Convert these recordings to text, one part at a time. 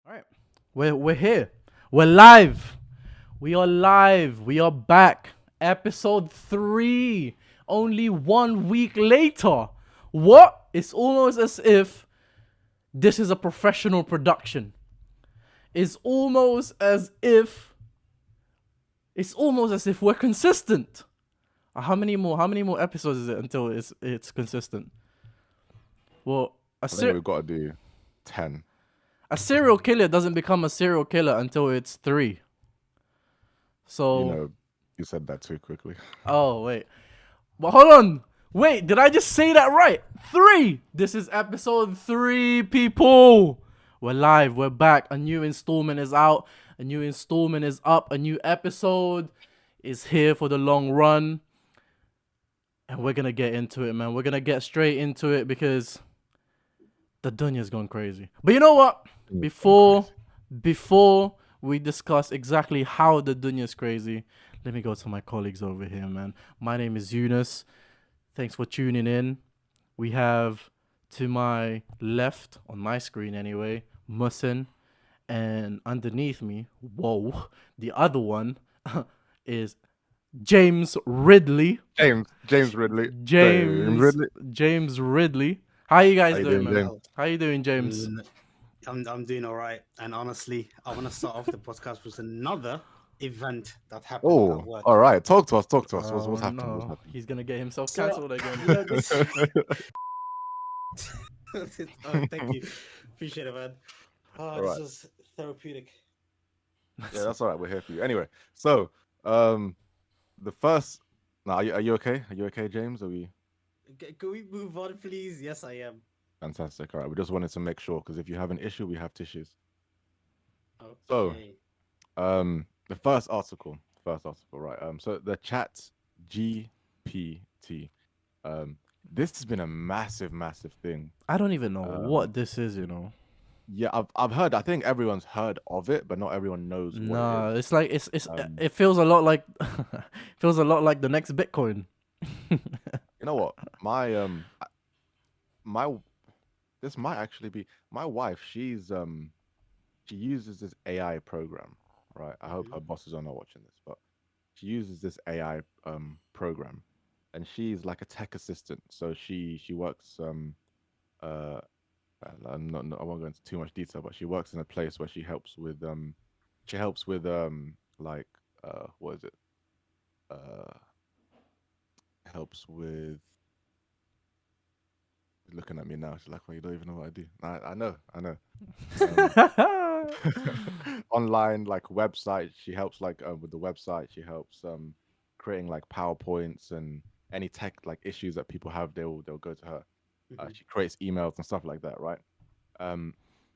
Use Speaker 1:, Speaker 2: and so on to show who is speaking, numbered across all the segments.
Speaker 1: All right, we're here. We're live. We are live. We are back. Episode 3. Only 1 week later. What? It's almost as if this is a professional production. It's almost as if we're consistent. How many more episodes is it until it's consistent? Well,
Speaker 2: I think we've got to do 10.
Speaker 1: a serial killer doesn't become a serial killer until it's 3.
Speaker 2: You
Speaker 1: So,
Speaker 2: know, you said that too quickly.
Speaker 1: oh wait. But hold on. Wait, did I just say that right? 3. This is episode 3, people. We're live. We're back. A new installment is out. A new installment is up. A new episode is here for the long run. And we're going to get into it, man. We're going to get straight into it because the Dunya'S gone crazy. But you know what? Before we discuss exactly how the Dunya'S crazy, let me go to my colleagues over here, man. My name is Eunice. Thanks for tuning in. We have to my left, on my screen anyway, Musin. And underneath me, whoa, the other one is James Ridley.
Speaker 2: James Ridley.
Speaker 1: James James Ridley. How you
Speaker 2: How
Speaker 1: guys
Speaker 2: you
Speaker 1: doing,
Speaker 2: doing,
Speaker 1: man?
Speaker 2: James?
Speaker 1: How you doing, James?
Speaker 3: I'm doing all right. And honestly, I want to start off the podcast with another event that happened at
Speaker 2: Oh,
Speaker 3: work.
Speaker 2: all right. Talk to us. What's
Speaker 1: Oh,
Speaker 2: happening?
Speaker 1: no.
Speaker 2: What's happening?
Speaker 1: He's gonna get himself
Speaker 3: So,
Speaker 1: cancelled again.
Speaker 3: you know, this... oh, thank you. Appreciate it, man.
Speaker 2: All
Speaker 3: This
Speaker 2: right.
Speaker 3: was therapeutic.
Speaker 2: Yeah, that's all right. We're here for you. Anyway, so the first. No, are you okay? Are you okay, James? Are we
Speaker 3: Can we move on, please? Yes, I am.
Speaker 2: fantastic? All right. We just wanted to make sure because if you have an issue, we have tissues.
Speaker 3: Okay.
Speaker 2: The first article, right? So the Chat GPT. This has been a massive thing.
Speaker 1: I don't even know
Speaker 2: Um,
Speaker 1: what this is, you know.
Speaker 2: Yeah, I've heard. I think everyone's heard of it, but not everyone knows what it
Speaker 1: Nah,
Speaker 2: is.
Speaker 1: it's like it's
Speaker 2: Um,
Speaker 1: it feels a lot like feels a lot like the next Bitcoin.
Speaker 2: you know what? My this might actually be my wife. She uses this AI program, right? I hope her bosses are not watching this, but she uses this AI program, and she's like a tech assistant. So she works uh I won't go into too much detail, but she works in a place where she helps with like what is it? Uh helps with looking at me now. She's like, well, you don't even know what I do. I know. Online like website. She helps like with the website. She helps creating like PowerPoints and any tech like issues that people have. They'll go to her. She creates emails and stuff like that, right? Um,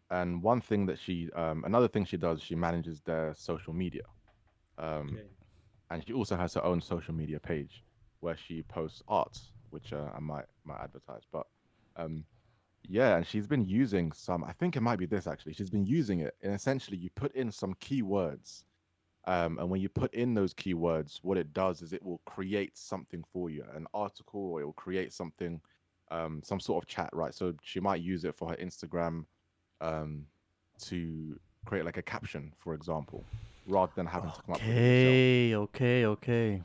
Speaker 2: and another thing she does, she manages their social media. Um,
Speaker 3: Okay.
Speaker 2: and she also has her own social media page where she posts art, which I might advertise. But um, yeah, and she's been using some. I think it might be this actually. She's been using it, and essentially you put in some keywords, and when you put in those keywords, what it does is it will create something for you, an article, or it will create something, some sort of chat, right? So she might use it for her Instagram, um, to create like a caption, for example, rather than having to come up with it yourself.
Speaker 1: Okay.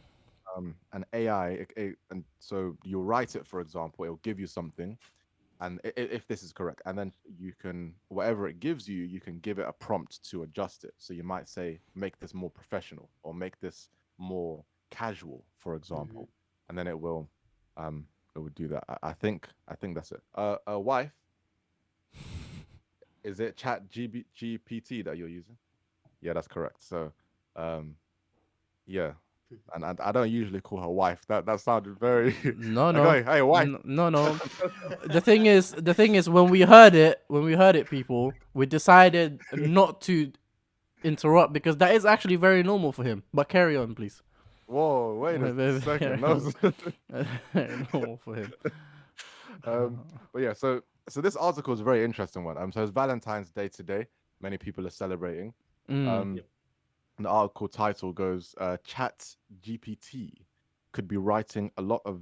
Speaker 2: An AI, and so you write it, for example, it'll give you something, and if this is correct, and then you can whatever it gives you, you can give it a prompt to adjust it. So you might say, make this more professional or make this more casual, for example, and then it would do that. I think that's it. A wife, is it GPT that you're using? Yeah, that's correct. So, yeah, and I don't usually call her wife. That sounded very
Speaker 1: No,
Speaker 2: like,
Speaker 1: no.
Speaker 2: hey, wife.
Speaker 1: No. The thing is when we heard it, people, we decided not to interrupt because that is actually very normal for him. But carry on, please.
Speaker 2: Whoa, wait a second. No.
Speaker 1: Very normal for him.
Speaker 2: But yeah, so this article is a very interesting one. So it's Valentine's Day today. Many people are celebrating.
Speaker 1: Mm.
Speaker 2: Um, the article title goes, "Chat GPT could be writing a lot of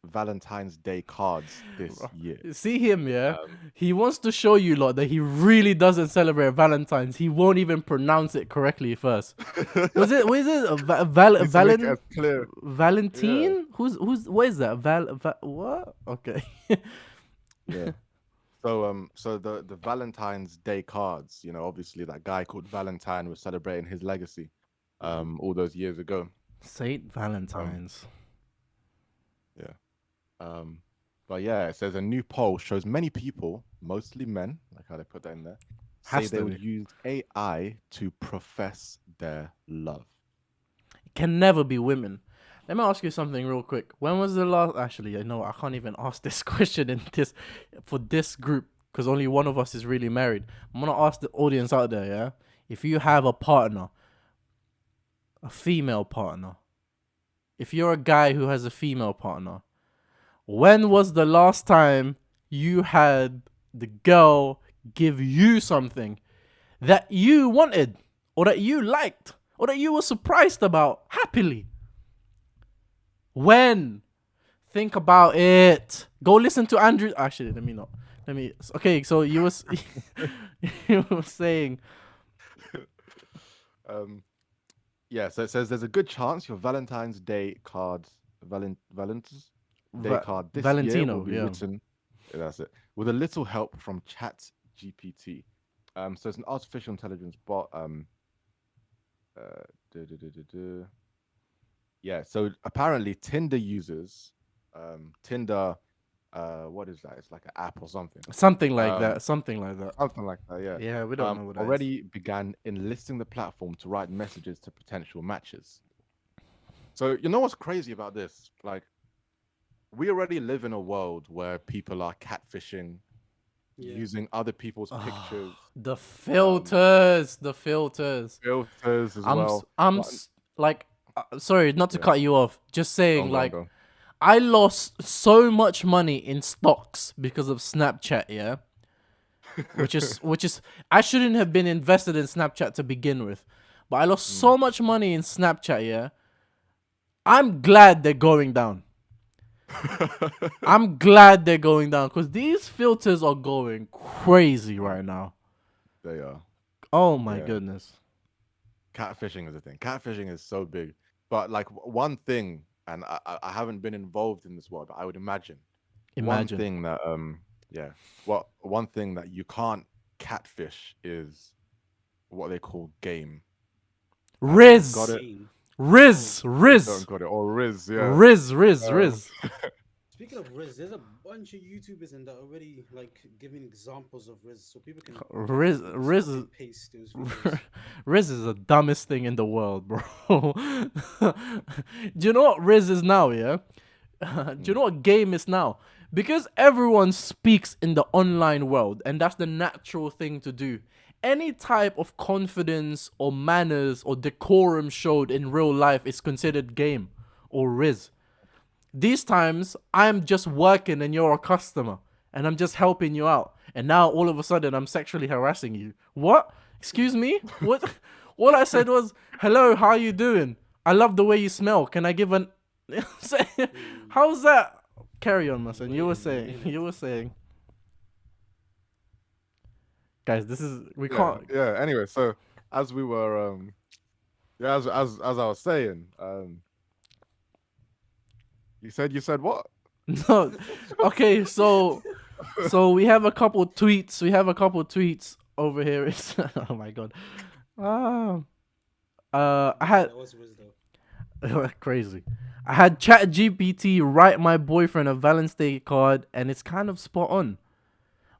Speaker 2: Valentine's Day cards this year.
Speaker 1: See him, yeah?
Speaker 2: Um,
Speaker 1: He wants to show you lot that he really doesn't celebrate Valentine's. He won't even pronounce it correctly first. Was it a
Speaker 2: Needs to make it as clear.
Speaker 1: Valentine? What is that? What? Okay.
Speaker 2: Yeah. So the Valentine's Day cards, obviously that guy called Valentine was celebrating his legacy, all those years ago.
Speaker 1: Saint Valentine's.
Speaker 2: Yeah. But yeah, it says a new poll shows many people, mostly men, like how they put that in there, say
Speaker 1: Has
Speaker 2: they
Speaker 1: to
Speaker 2: would
Speaker 1: be.
Speaker 2: use AI to profess their love.
Speaker 1: It can never be women. Let me ask you something real quick. When was the last? Actually, I can't even ask this question for this group because only one of us is really married. I'm gonna ask the audience out there, yeah. If you have a partner, a female partner, if you're a guy who has a female partner, when was the last time you had the girl give you something that you wanted or that you liked or that you were surprised about happily? When? Think about it. Go listen to Andrew. Actually, let me not. Okay, so you was you were saying.
Speaker 2: Yeah, so it says there's a good chance your Valentine's Day cards, Valentine's Day card this year
Speaker 1: Valentino,
Speaker 2: will be
Speaker 1: yeah.
Speaker 2: written. That's it. With a little help from ChatGPT. So it's an artificial intelligence bot. duh, duh, duh, duh, duh. Yeah, so apparently Tinder users, Tinder, what is that? It's like an app or something.
Speaker 1: Something like
Speaker 2: Um,
Speaker 1: that. Something like that.
Speaker 2: Something like that, yeah.
Speaker 1: Yeah, we don't know what that is.
Speaker 2: Already began enlisting the platform to write messages to potential matches. So you know what's crazy about this? Like, we already live in a world where people are catfishing, using other people's pictures,
Speaker 1: The filters.
Speaker 2: filters as
Speaker 1: I'm
Speaker 2: well.
Speaker 1: like, sorry, not to
Speaker 2: Yeah.
Speaker 1: cut you off. Just saying,
Speaker 2: Go on,
Speaker 1: like,
Speaker 2: go on.
Speaker 1: I lost so much money in stocks because of Snapchat, yeah. which is I shouldn't have been invested in Snapchat to begin with, but I lost so much money in Snapchat, yeah. I'm glad they're going down. I'm glad they're going down because these filters are going crazy right now.
Speaker 2: They are.
Speaker 1: Oh my
Speaker 2: Yeah.
Speaker 1: goodness.
Speaker 2: Catfishing is a thing. Catfishing is so big. But like one thing, and I haven't been involved in this world, but I would imagine. One thing that one thing that you can't catfish is what they call game.
Speaker 1: Riz.
Speaker 2: Got it?
Speaker 1: Riz.
Speaker 2: Don't got it. Or Riz, yeah.
Speaker 1: Riz.
Speaker 3: Speaking of Riz, there's a bunch of YouTubers in that already like giving examples of Riz, so people can
Speaker 1: Riz is
Speaker 3: paste those videos.
Speaker 1: Riz is the dumbest thing in the world, bro. Do you know what Riz is now, yeah? Do you know what game is now? Because everyone speaks in the online world, and that's the natural thing to do. Any type of confidence or manners or decorum showed in real life is considered game or Riz. These times, I'm just working and you're a customer, and I'm just helping you out. And now all of a sudden, I'm sexually harassing you. What? Excuse me? What? All I said was, "Hello, how you doing? I love the way you smell. Can I give an?" How's that? Carry on, my son. You were saying. Guys, we can't.
Speaker 2: Yeah. Anyway, so as we were, as I was saying, you said what?
Speaker 1: No. Okay, so we have a couple tweets. Over here. It's oh my god. I had
Speaker 3: That was Riz though.
Speaker 1: crazy. I had ChatGPT write my boyfriend a Valentine's Day card, and it's kind of spot on.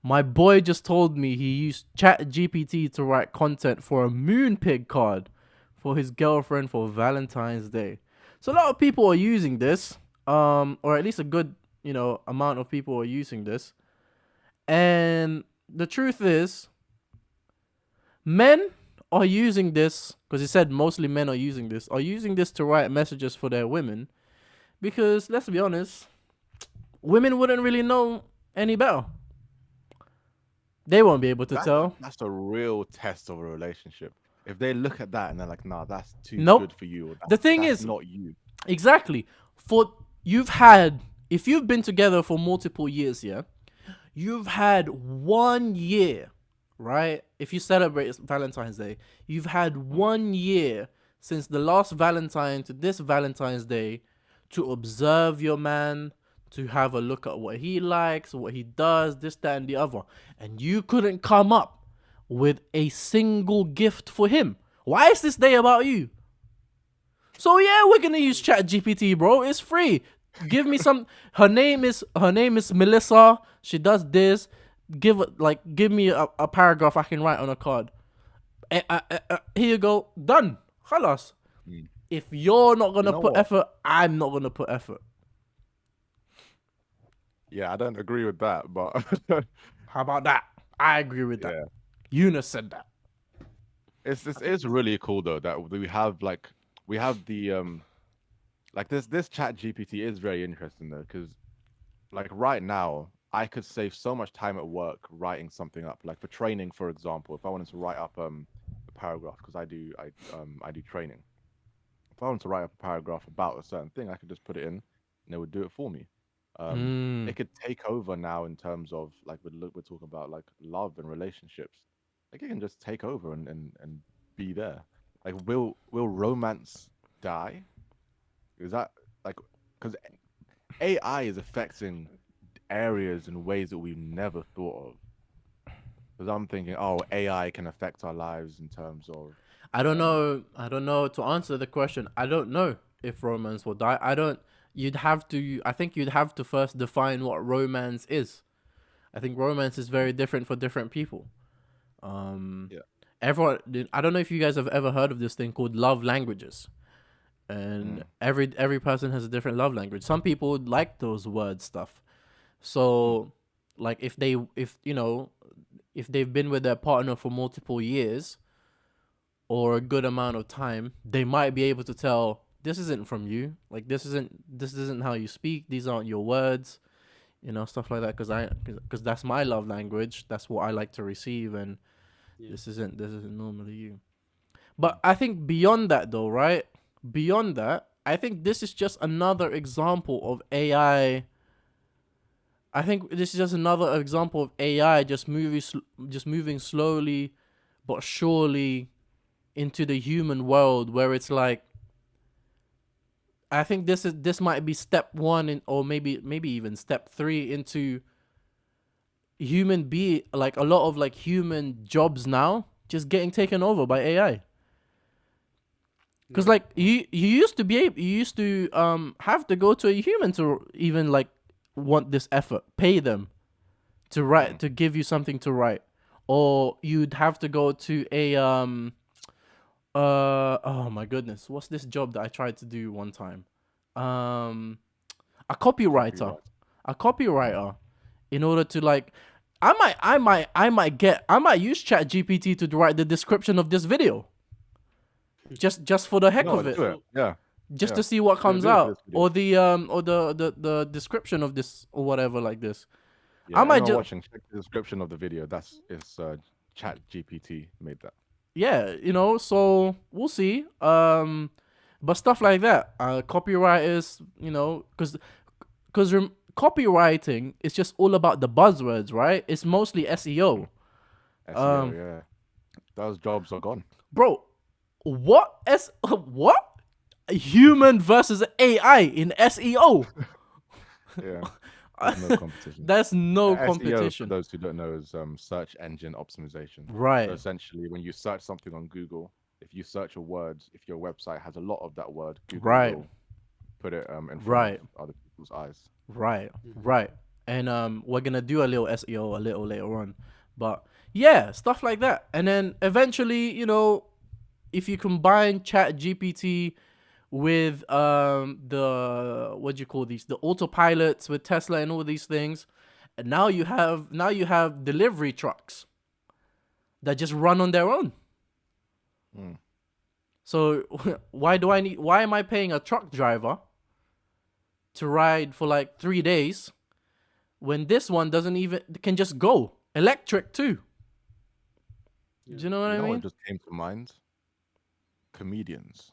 Speaker 1: My boy just told me he used ChatGPT to write content for a moon pig card for his girlfriend for Valentine's Day. So a lot of people are using this, or at least a good, amount of people are using this. And the truth is, men are using this, because he said mostly men are using this to write messages for their women. Because let's be honest, women wouldn't really know any better. They won't be able to tell.
Speaker 2: That's a real test of a relationship. If they look at that and they're like, "Nah, that's too
Speaker 1: Nope.
Speaker 2: good for you." Or
Speaker 1: The thing
Speaker 2: that's
Speaker 1: is,
Speaker 2: not you.
Speaker 1: Exactly. You've had if you've been together for multiple years, yeah, you've had 1 year, right? If you celebrate Valentine's Day, you've had 1 year since the last Valentine to this Valentine's Day to observe your man, to have a look at what he likes, what he does, this, that, and the other. And you couldn't come up with a single gift for him. Why is this day about you? So yeah, we're gonna use ChatGPT, bro. It's free. Give me some. Her name is Melissa. She does this. Give me a paragraph I can write on a card. Here you go. Done. Khalas. If you're not gonna put effort, I'm not gonna put effort.
Speaker 2: Yeah, I don't agree with that, but
Speaker 1: How about that? I agree with that. Eunice said that.
Speaker 2: it's really cool though that we have the like this chat GPT is very interesting though, because like right now I could save so much time at work writing something up, like for training, for example. If I wanted to write up a paragraph, because I do training. If I wanted to write up a paragraph about a certain thing, I could just put it in and it would do it for me. It could take over now in terms of like we're talking about like love and relationships. Like it can just take over and be there. Like will romance die? Is that like, because AI is affecting areas in ways that we've never thought of. Because I'm thinking, oh, AI can affect our lives in terms of.
Speaker 1: I don't know. I don't know. To answer the question, I don't know if romance will die. I don't. You'd have to. I think you'd have to first define what romance is. I think romance is very different for different people.
Speaker 2: Yeah.
Speaker 1: Everyone. I don't know if you guys have ever heard of this thing called love languages, and every person has a different love language. Some people like those word stuff. So, like if they've been with their partner for multiple years or a good amount of time, they might be able to tell this isn't from you. Like this isn't how you speak. These aren't your words. Stuff like that. Because that's my love language. That's what I like to receive, and this isn't normally you. But I think beyond that, though, right? Beyond that, I think this is just another example of AI. I think this is just another example of AI just moving slowly but surely into the human world, where it's like, I think this might be step one or maybe even step 3 into like a lot of like human jobs now just getting taken over by AI. Because like you used to have to go to a human to even like want this effort, pay them to write, to give you something to write, or you'd have to go to a oh my goodness, what's this job that I tried to do one time? A copywriter. A copywriter, in order to like, I might use ChatGPT to write the description of this video. Just for the heck of it.
Speaker 2: Yeah.
Speaker 1: Just to see what comes out, or the description of this or whatever like this.
Speaker 2: Yeah, I might just watching, check the description of the video. It's ChatGPT made that.
Speaker 1: Yeah, so we'll see. But stuff like that, copywriters, because copywriting is just all about the buzzwords, right? It's mostly SEO.
Speaker 2: Yeah, those jobs are gone,
Speaker 1: bro. What human versus AI in SEO?
Speaker 2: Yeah. There's no competition.
Speaker 1: There's no
Speaker 2: SEO,
Speaker 1: competition.
Speaker 2: for those who don't know, is search engine optimization.
Speaker 1: Right.
Speaker 2: So essentially, when you search something on Google, if you search a word, if your website has a lot of that word, Google will put it in front of other people's eyes.
Speaker 1: Right. And we're gonna do a little SEO a little later on, but yeah, stuff like that. And then eventually, if you combine ChatGPT with the the autopilots with Tesla and all these things, and now you have delivery trucks that just run on their own. So why am I paying a truck driver to ride for like 3 days when this one can just go electric too? Do you know what I mean?
Speaker 2: What just came to mind? Comedians.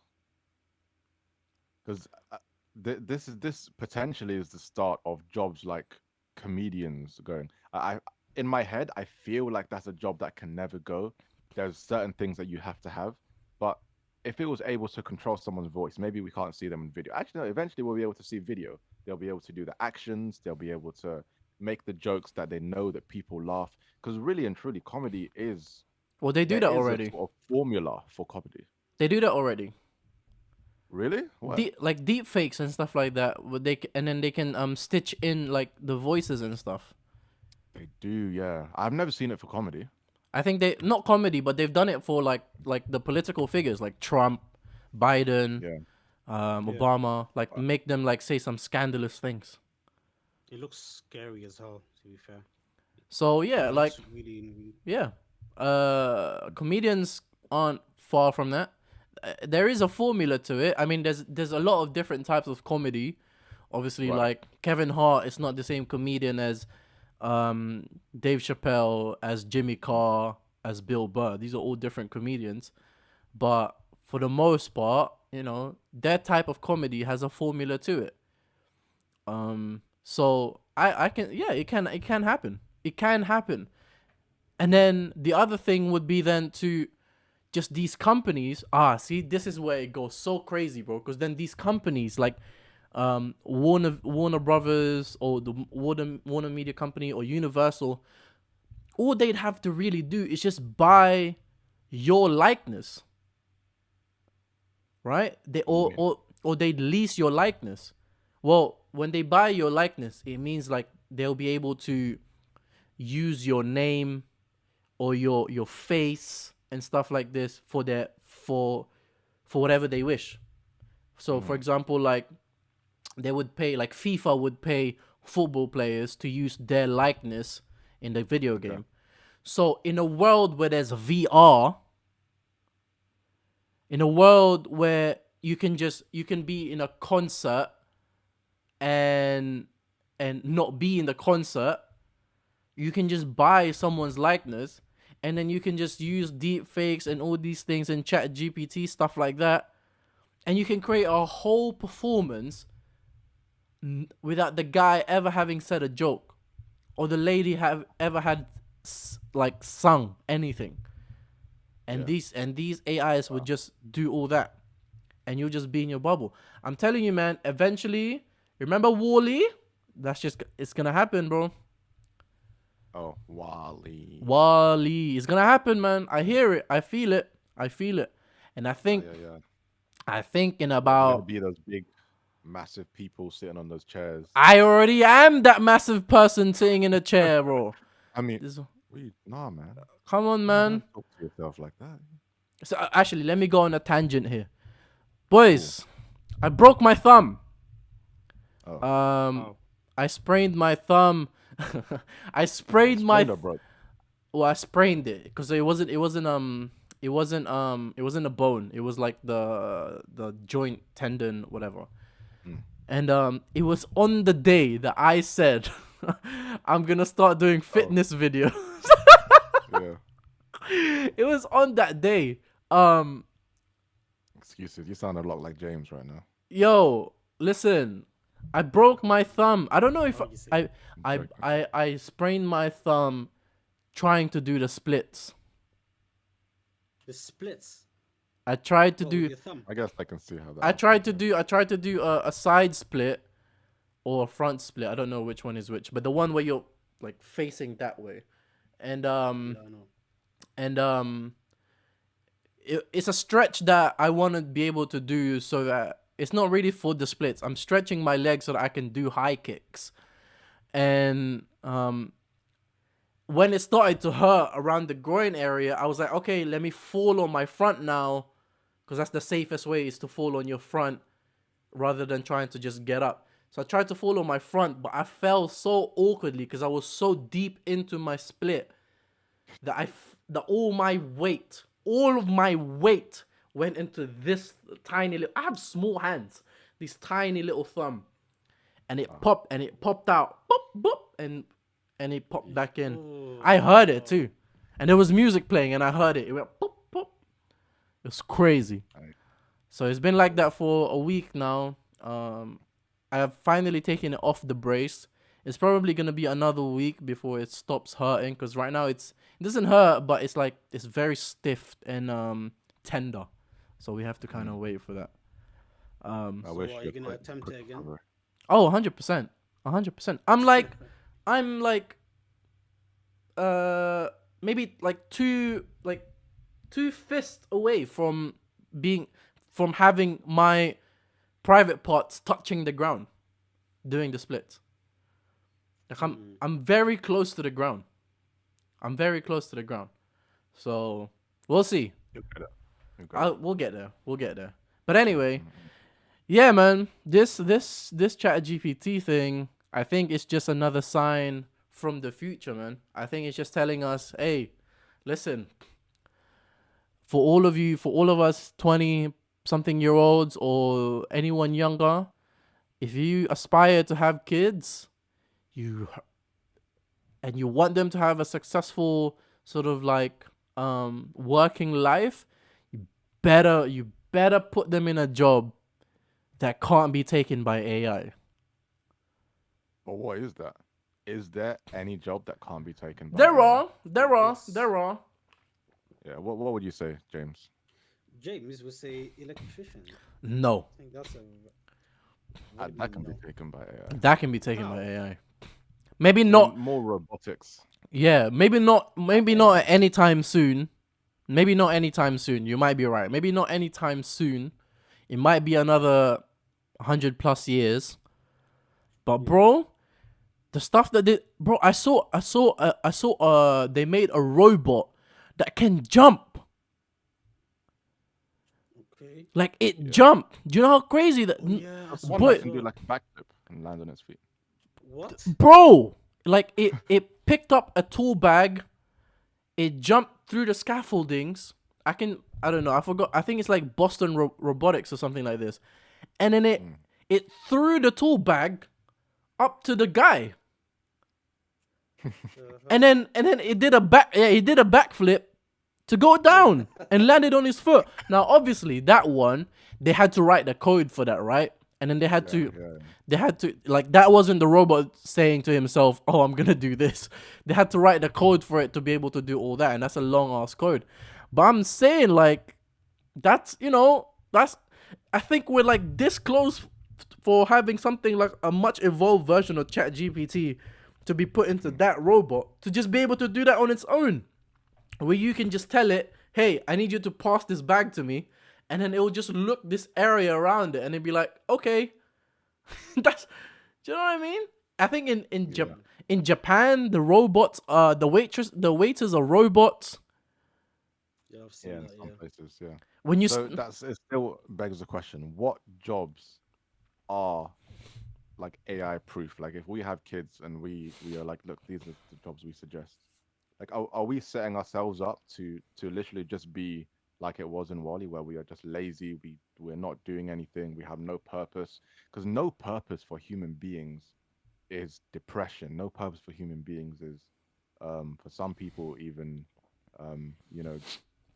Speaker 2: Because this potentially is the start of jobs like comedians going. I in my head, I feel like that's a job that can never go. There's certain things that you have to have, but if it was able to control someone's voice, maybe we can't see them in video. Actually, no, eventually we'll be able to see video. They'll be able to do the actions. They'll be able to make the jokes that they know that people laugh. Because really and truly, comedy is
Speaker 1: Well, they do
Speaker 2: there
Speaker 1: that
Speaker 2: is a
Speaker 1: already.
Speaker 2: sort of formula for comedy.
Speaker 1: They do that already.
Speaker 2: Really? What?
Speaker 1: Like deep fakes and stuff like that. And then they can stitch in like the voices and stuff.
Speaker 2: They do, yeah. I've never seen it for comedy.
Speaker 1: I think they not comedy, but they've done it for like the political figures like Trump, Biden,
Speaker 2: Yeah.
Speaker 1: Obama. Like make them like say some scandalous things.
Speaker 3: It looks scary as hell, to be fair.
Speaker 1: So yeah,
Speaker 3: It
Speaker 1: like
Speaker 3: looks really.
Speaker 1: yeah, comedians aren't far from that. There is a formula to it. I mean, there's a lot of different types of comedy. Obviously,
Speaker 2: Right.
Speaker 1: like Kevin Hart is not the same comedian as Dave Chappelle, as Jimmy Carr, as Bill Burr. These are all different comedians, but for the most part, you know, that type of comedy has a formula to it. So I can it can happen. It can happen. And then the other thing would be then to just these companies. See, this is where it goes so crazy, bro. Because then these companies like Warner Brothers or the Warner Media Company or Universal, all they'd have to really do is just buy your likeness, right? Or they'd lease your likeness. Well, when they buy your likeness, it means like they'll be able to use your name or your face and stuff like this for whatever they wish. So for example, like they would pay, like FIFA would pay football players to use their likeness in the video game. So in a world where there's VR, in a world where you can be in a concert and not be in the concert, you can just buy someone's likeness, and then you can just use deep fakes and all these things and Chatgpt stuff like that, and you can create a whole performance without the guy ever having said a joke or the lady have ever had like sung anything. And these AIs would just do all that, and you'll just be in your bubble. I'm telling you, man, eventually, remember Wall-E? It's gonna happen, bro.
Speaker 2: Oh, Wally.
Speaker 1: Wall-E. It's gonna happen, man. I hear it. I feel it. And I think
Speaker 2: Yeah.
Speaker 1: I think in
Speaker 2: There's
Speaker 1: about
Speaker 2: gonna be those big, massive people sitting on those chairs.
Speaker 1: I already am that massive person sitting in a chair, bro.
Speaker 2: I mean,
Speaker 1: This-
Speaker 2: nah, man.
Speaker 1: Come on, man.
Speaker 2: Don't talk to yourself like that.
Speaker 1: So actually, let me go on a tangent here, boys. I broke my thumb.
Speaker 2: Oh.
Speaker 1: I sprained my thumb. I sprained my.
Speaker 2: Sprained or broke?
Speaker 1: Well, I sprained it because it wasn't a bone. It was like the joint tendon, whatever. And it was on the day that I said I'm gonna start doing fitness videos.
Speaker 2: Yeah.
Speaker 1: It was on that day.
Speaker 2: Excuses. You sound a lot like James right now.
Speaker 1: Yo, listen. I broke my thumb. I don't know if
Speaker 3: Oh, you see.
Speaker 1: I sprained my thumb trying to do the splits.
Speaker 3: The splits.
Speaker 1: I tried to
Speaker 3: What,
Speaker 1: do
Speaker 3: with your thumb.
Speaker 2: I guess I can see how that.
Speaker 1: I tried to do a side split or a front split. I don't know which one is which, but the one where you're like facing that way. And
Speaker 3: I don't know.
Speaker 1: it's a stretch that I want to be able to do, so that it's not really for the splits. I'm stretching my legs so that I can do high kicks. And when it started to hurt around the groin area, I was like, okay, let me fall on my front now, because that's the safest way, is to fall on your front rather than trying to just get up. So I tried to fall on my front, but I fell so awkwardly because I was so deep into my split that all of my weight went into this tiny little. I have small hands, these tiny little thumb, and it popped out, boop, boop, and it popped back in.
Speaker 3: Oh,
Speaker 1: I heard it too, and there was music playing, and I heard it. It went pop, pop. It was crazy.
Speaker 2: Right.
Speaker 1: So it's been like that for a week now. I've finally taken it off the brace. It's probably gonna be another week before it stops hurting. Cause right now it doesn't hurt, but it's like it's very stiff and tender. So we have to kind of wait for that.
Speaker 2: I
Speaker 3: So
Speaker 2: wish
Speaker 3: are
Speaker 2: you
Speaker 3: you gonna attempt it again?
Speaker 1: Oh, 100%. 100%. I'm like uh maybe like two fists away from having my private parts touching the ground doing the splits. Like I'm very close to the ground. I'm very close to the ground. So we'll see.
Speaker 2: You'll get it. You'll get it.
Speaker 1: We'll get there. We'll get there. But anyway, yeah, man. This Chat GPT thing, I think it's just another sign from the future, man. I think it's just telling us, hey, listen, for all of us 20 something year olds or anyone younger, if you aspire to have kids, you and you want them to have a successful sort of like working life, you better put them in a job that can't be taken by AI.
Speaker 2: But what is that? Is there any job that can't be taken by
Speaker 1: There
Speaker 2: AI?
Speaker 1: are, there are,
Speaker 3: Yes.
Speaker 1: there are.
Speaker 2: Yeah. What would you say, James?
Speaker 3: James would say electrician.
Speaker 1: No,
Speaker 3: I think that's a. What do you
Speaker 2: That can
Speaker 3: mean
Speaker 2: be
Speaker 3: no?
Speaker 2: taken by AI.
Speaker 1: that can be taken
Speaker 3: How?
Speaker 1: by AI. Maybe
Speaker 2: I mean,
Speaker 1: not.
Speaker 2: more robotics.
Speaker 1: Yeah, maybe not. Maybe not anytime soon. Maybe not anytime soon. You might be right. Maybe not anytime soon. It might be another 100+ years. But bro, the stuff that they bro, I saw they made a robot that can jump.
Speaker 3: Okay.
Speaker 1: Like it jumped. Do you know how crazy that?
Speaker 3: Oh yeah. I
Speaker 2: That's
Speaker 3: saw
Speaker 2: the one
Speaker 1: Boy-
Speaker 2: that can do like a backflip and land on its feet.
Speaker 3: What?
Speaker 1: Bro, like it picked up a tool bag. It jumped through the scaffoldings. I don't know. I forgot. I think it's like Boston Robotics or something like this. And then it threw the tool bag up to the guy. And then it did a backflip to go down and landed on his foot. Now obviously that one they had to write the code for that, right? And then they had to like that wasn't the robot saying to himself, "Oh, I'm going to do this." They had to write the code for it to be able to do all that, and that's a long ass code. But I'm saying like that's I think we're like this close for having something like a much evolved version of ChatGPT to be put into that robot to just be able to do that on its own, where you can just tell it, "Hey, I need you to pass this bag to me," and then it will just look this area around it, and it'd be like, "Okay." That's, do you know what I mean? I think in Japan, the robots, the waiters are robots.
Speaker 3: Yeah, I've seen
Speaker 2: Yeah, in
Speaker 3: that.
Speaker 2: some
Speaker 3: Yeah.
Speaker 2: places, yeah.
Speaker 1: When you
Speaker 2: So it still begs the question: what jobs are like AI proof? Like, if we have kids and we are like, look, these are the jobs we suggest. Like, are we setting ourselves up to literally just be like it was in Wally, where we are just lazy, we're not doing anything, we have no purpose? Because no purpose for human beings is depression. No purpose for human beings is, for some people, even, you know,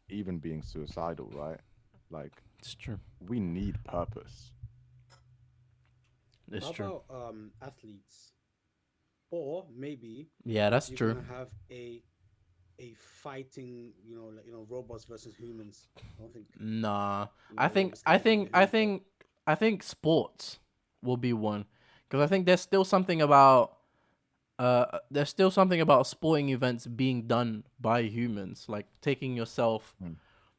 Speaker 2: even being suicidal, right? Like,
Speaker 1: it's true.
Speaker 2: we need purpose.
Speaker 1: It's
Speaker 3: How
Speaker 1: true.
Speaker 3: about athletes? Or maybe
Speaker 1: Yeah, that's
Speaker 3: you're
Speaker 1: true.
Speaker 3: gonna have a fighting, robots versus humans. I don't think.
Speaker 1: Nah,
Speaker 3: You
Speaker 1: I
Speaker 3: know,
Speaker 1: think
Speaker 3: robots
Speaker 1: I
Speaker 3: can
Speaker 1: think
Speaker 3: do
Speaker 1: I
Speaker 3: anything.
Speaker 1: think I think sports will be one, because I think there's still something about sporting events being done by humans, like taking yourself,
Speaker 2: Hmm.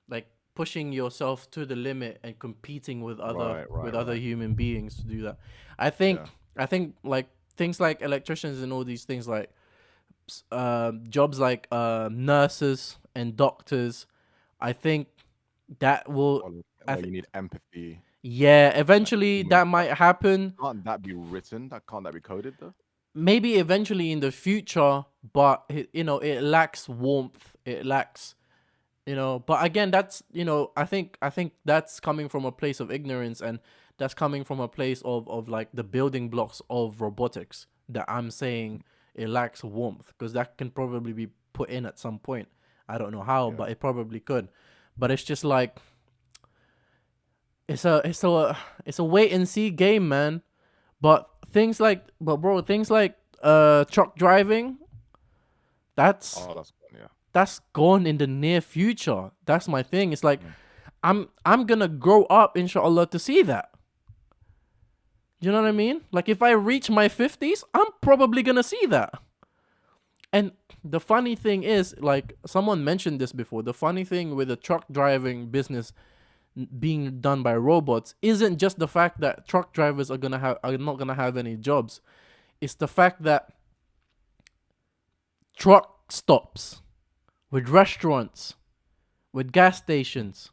Speaker 1: like pushing yourself to the limit and competing with other
Speaker 2: Right.
Speaker 1: human beings to do that. I think
Speaker 2: Yeah.
Speaker 1: I think like things like electricians and all these things, like jobs like nurses and doctors. I think that will. I
Speaker 2: Where
Speaker 1: th-
Speaker 2: you need empathy,
Speaker 1: yeah,
Speaker 2: like
Speaker 1: eventually
Speaker 2: human
Speaker 1: that
Speaker 2: touch.
Speaker 1: might happen.
Speaker 2: Can't that be written? Can't that be coded though?
Speaker 1: Maybe eventually in the future, but it lacks warmth. It lacks, but again, that's, I think that's coming from a place of ignorance, and that's coming from a place of like the building blocks of robotics, that I'm saying it lacks warmth, because that can probably be put in at some point. I don't know how,
Speaker 2: Yeah.
Speaker 1: but it probably could. But it's just like it's a wait and see game, man. But things like truck driving, that's
Speaker 2: Oh, that's gone, yeah.
Speaker 1: that's gone in the near future. That's my thing. It's like
Speaker 2: Mm.
Speaker 1: I'm gonna grow up, inshallah, to see that. You know what I mean? Like if I reach my 50s, I'm probably gonna see that. And the funny thing is, like someone mentioned this before, the funny thing with the truck driving business being done by robots isn't just the fact that truck drivers are not gonna have any jobs. It's the fact that truck stops with restaurants, with gas stations,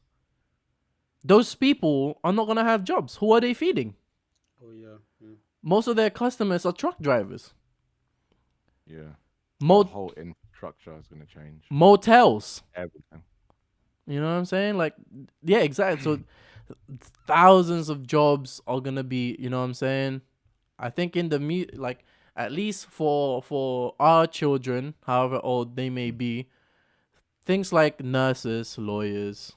Speaker 1: those people are not gonna have jobs. Who are they feeding?
Speaker 3: Oh yeah.
Speaker 1: Most of their customers are truck drivers.
Speaker 2: Yeah. The
Speaker 1: Mo-
Speaker 2: whole infrastructure is going to change.
Speaker 1: Motels.
Speaker 2: Everything.
Speaker 1: You know what I'm saying? Like, yeah, exactly. So thousands of jobs are gonna be. You know what I'm saying? I think in the like at least for our children, however old they may be, things like nurses, lawyers,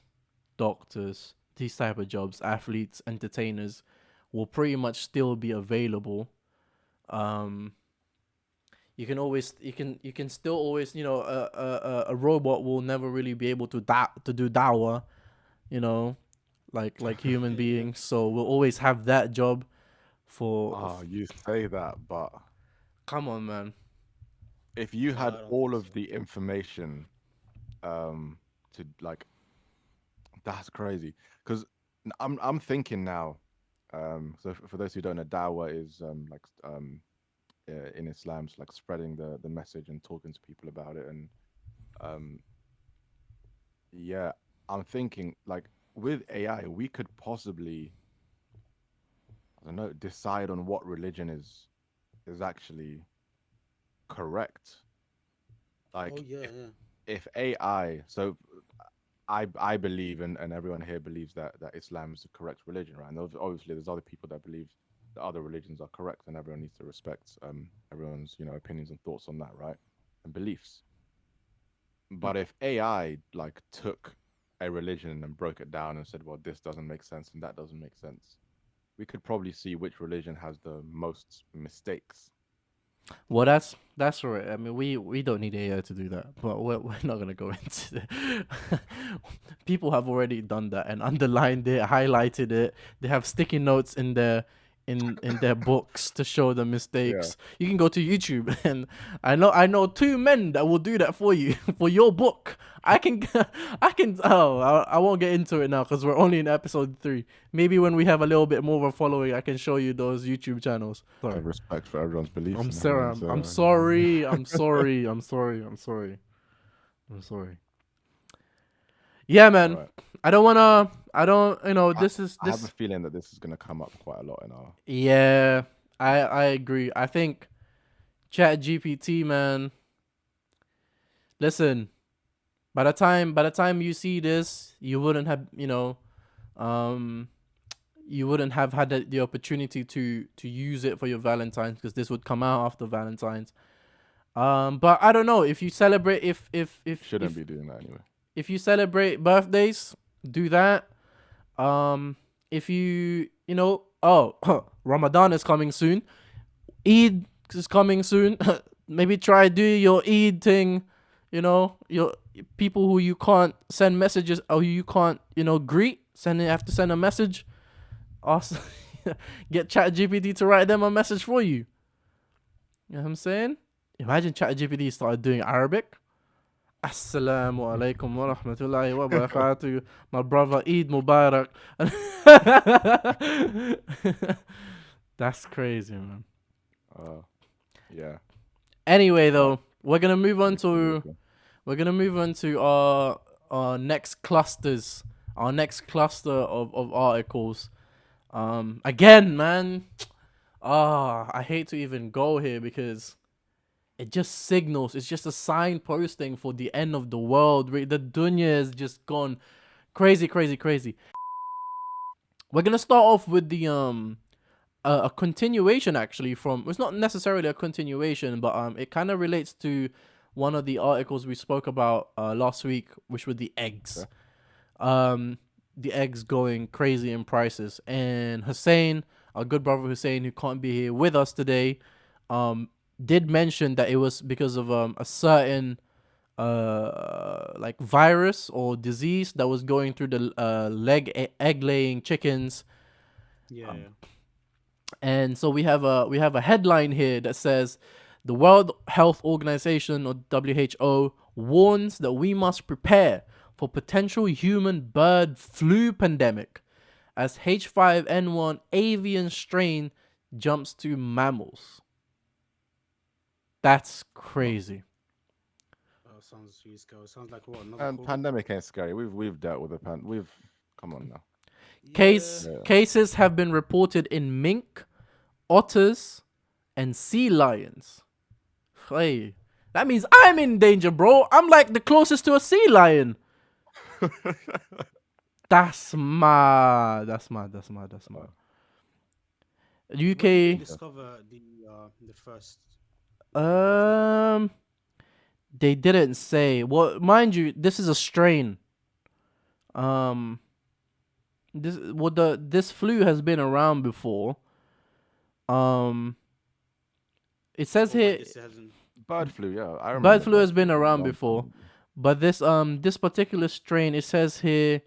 Speaker 1: doctors, these type of jobs, athletes, entertainers, will pretty much still be available. Um, you can still always, you know, a robot will never really be able to do dawah, you know, like human
Speaker 3: Yeah, yeah.
Speaker 1: beings. So we'll always have that job for.
Speaker 2: Oh, you say that, but
Speaker 1: Come on, man.
Speaker 2: if you
Speaker 3: No,
Speaker 2: had
Speaker 3: I don't
Speaker 2: all
Speaker 3: think
Speaker 2: of
Speaker 3: so.
Speaker 2: the information, to like, that's crazy. Because I'm thinking now. So for those who don't know, dawah is in Islam, it's like spreading the message and talking to people about it. And um, yeah, I'm thinking like with AI, we could possibly, I don't know, decide on what religion is actually correct.
Speaker 3: Oh
Speaker 2: Like
Speaker 3: yeah, yeah.
Speaker 2: if AI, so I believe and everyone here believes that Islam is the correct religion, right? And obviously there's other people that believe that other religions are correct, and everyone needs to respect everyone's, you know, opinions and thoughts on that, right? And beliefs. But if AI like took a religion and broke it down and said, well, this doesn't make sense and that doesn't make sense, we could probably see which religion has the most mistakes.
Speaker 1: Well, that's right. I mean, we don't need AI to do that, but we're not gonna go into it. People have already done that and underlined it, highlighted it. They have sticky notes in their books to show the
Speaker 2: Yeah.
Speaker 1: mistakes. You can go to YouTube, and I know two men that will do that for you for your book. I can I can. Oh, I won't get into it now because we're only in episode 3. Maybe when we have a little bit more of a following, I can show you those YouTube channels.
Speaker 2: I
Speaker 1: Sorry.
Speaker 2: have respect for everyone's beliefs
Speaker 1: I'm
Speaker 2: and
Speaker 1: sorry.
Speaker 2: everyone's
Speaker 1: I'm sorry. I'm sorry. I'm sorry. I'm sorry. I'm sorry. Yeah,
Speaker 2: all
Speaker 1: man.
Speaker 2: right.
Speaker 1: I don't wanna. I don't. You know.
Speaker 2: I,
Speaker 1: This is
Speaker 2: I have a
Speaker 1: this.
Speaker 2: feeling that this is gonna come up quite a lot in our
Speaker 1: Yeah. I agree. I think ChatGPT, man. Listen. By the time you see this, you wouldn't have. Um. You wouldn't have had the opportunity to use it for your Valentine's because this would come out after Valentine's. But I don't know if you celebrate
Speaker 2: shouldn't be doing that anyway.
Speaker 1: if you celebrate birthdays, do that. If you know, oh, Ramadan is coming soon. Eid is coming soon. Maybe try do your Eid thing. You know, your people who you can't send messages or who you can't, greet. Have to send a message. Ask, get ChatGPT to write them a message for you. You know what I'm saying? Imagine ChatGPT started doing Arabic. Assalamu alaikum wa rahmatullahi wa barakatuh. My brother Eid Mubarak. That's crazy, man.
Speaker 2: Yeah.
Speaker 1: Anyway,
Speaker 2: But
Speaker 1: though, we're gonna move on
Speaker 2: let's see what we
Speaker 1: to
Speaker 2: can-
Speaker 1: our next clusters, our next cluster of articles. Again, man. I hate to even go here because it just signals. It's just a signposting for the end of the world. The Dunya'S just gone crazy, crazy, crazy. We're gonna start off with the a continuation actually from. It's not necessarily a continuation, but it kind of relates to one of the articles we spoke about last week, which were the eggs.
Speaker 2: Okay.
Speaker 1: The eggs going crazy in prices, and Hussein, our good brother Hussein, who can't be here with us today, did mention that it was because of a certain like virus or disease that was going through the egg laying chickens.
Speaker 3: Yeah.
Speaker 1: And so we have a headline here that says the World Health Organization, or WHO, warns that we must prepare for potential human bird flu pandemic as H5N1 avian strain jumps to mammals. That's crazy.
Speaker 3: Oh, sounds really scary. Sounds like what? Another
Speaker 2: And
Speaker 3: COVID?
Speaker 2: pandemic ain't scary. We've dealt with come on now.
Speaker 3: Yeah.
Speaker 1: Cases have been reported in mink, otters, and sea lions. Hey, that means I'm in danger, bro. I'm like the closest to a sea lion. That's mad. That's mad. That's mad. That's mad.
Speaker 3: When did they
Speaker 1: UK.
Speaker 3: discover the first?
Speaker 1: Um, they didn't say. Well, mind you, this is a strain. This flu has been around before. It says
Speaker 3: Oh, wait,
Speaker 1: here
Speaker 3: this hasn't.
Speaker 2: Bird flu, yeah. I remember
Speaker 1: bird flu has been
Speaker 2: a
Speaker 1: around
Speaker 2: long
Speaker 1: before,
Speaker 2: time ago.
Speaker 1: but this particular strain, it says here,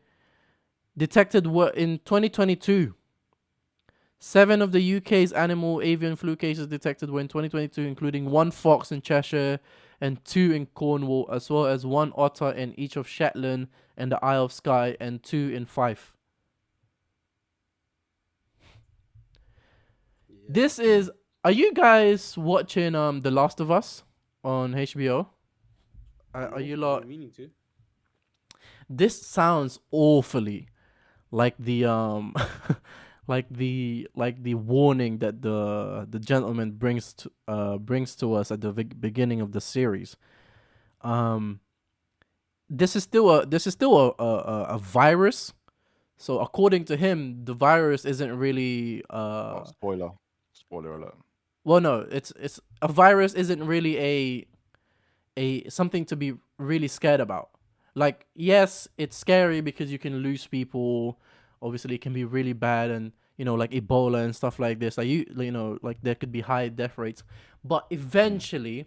Speaker 1: detected in 2022. 7 of the UK's animal avian flu cases detected were in 2022, including 1 fox in Cheshire and 2 in Cornwall, as well as 1 otter in each of Shetland and the Isle of Skye, and 2 in Fife.
Speaker 3: Yeah.
Speaker 1: This is. Are you guys watching The Last of Us on HBO? Are you
Speaker 3: Nope, I've
Speaker 1: lot?
Speaker 3: been meaning to.
Speaker 1: This sounds awfully like the like the warning that the gentleman brings to us at the beginning of the series. This is still a virus. So according to him, the virus isn't really
Speaker 2: Oh, spoiler alert.
Speaker 1: well, no, it's a virus isn't really a something to be really scared about. Like, yes, it's scary because you can lose people. Obviously, it can be really bad, and like Ebola and stuff like this. Like like there could be high death rates, but eventually,